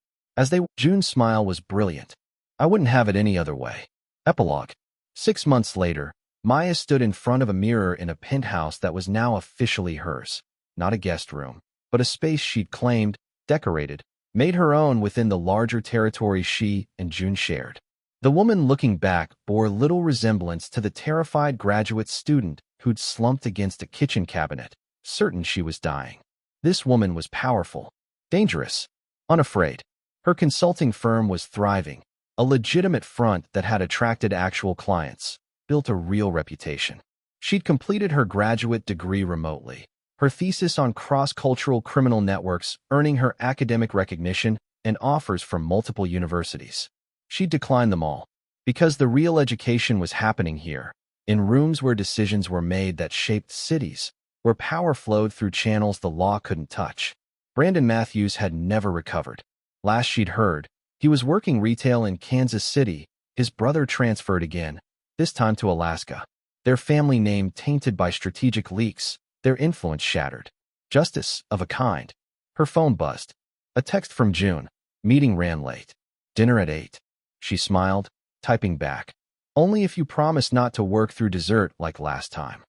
June's smile was brilliant. I wouldn't have it any other way. Epilogue. 6 months later, Maya stood in front of a mirror in a penthouse that was now officially hers. Not a guest room, but a space she'd claimed, decorated, made her own within the larger territory she and June shared. The woman looking back bore little resemblance to the terrified graduate student who'd slumped against a kitchen cabinet, certain she was dying. This woman was powerful, dangerous, unafraid. Her consulting firm was thriving, a legitimate front that had attracted actual clients, built a real reputation. She'd completed her graduate degree remotely, her thesis on cross-cultural criminal networks earning her academic recognition and offers from multiple universities. She'd declined them all, because the real education was happening here, in rooms where decisions were made that shaped cities, where power flowed through channels the law couldn't touch. Brandon Matthews had never recovered. Last she'd heard, he was working retail in Kansas City. His brother transferred again, this time to Alaska. Their family name tainted by strategic leaks, their influence shattered. Justice of a kind. Her phone buzzed. A text from June. Meeting ran late. Dinner at 8. She smiled, typing back. Only if you promise not to work through dessert like last time.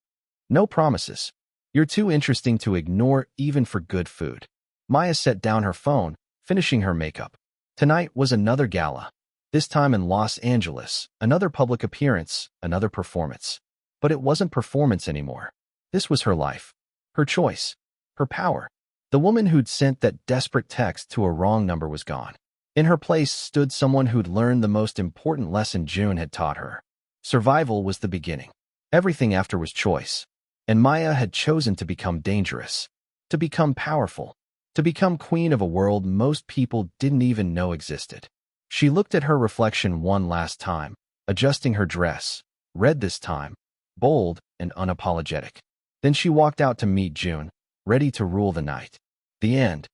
No promises. You're too interesting to ignore even for good food. Maya set down her phone, finishing her makeup. Tonight was another gala. This time in Los Angeles, another public appearance, another performance. But it wasn't performance anymore. This was her life. Her choice. Her power. The woman who'd sent that desperate text to a wrong number was gone. In her place stood someone who'd learned the most important lesson June had taught her. Survival was the beginning. Everything after was choice. And Maya had chosen to become dangerous. To become powerful. To become queen of a world most people didn't even know existed. She looked at her reflection one last time, adjusting her dress, red this time, bold and unapologetic. Then she walked out to meet June, ready to rule the night. The end.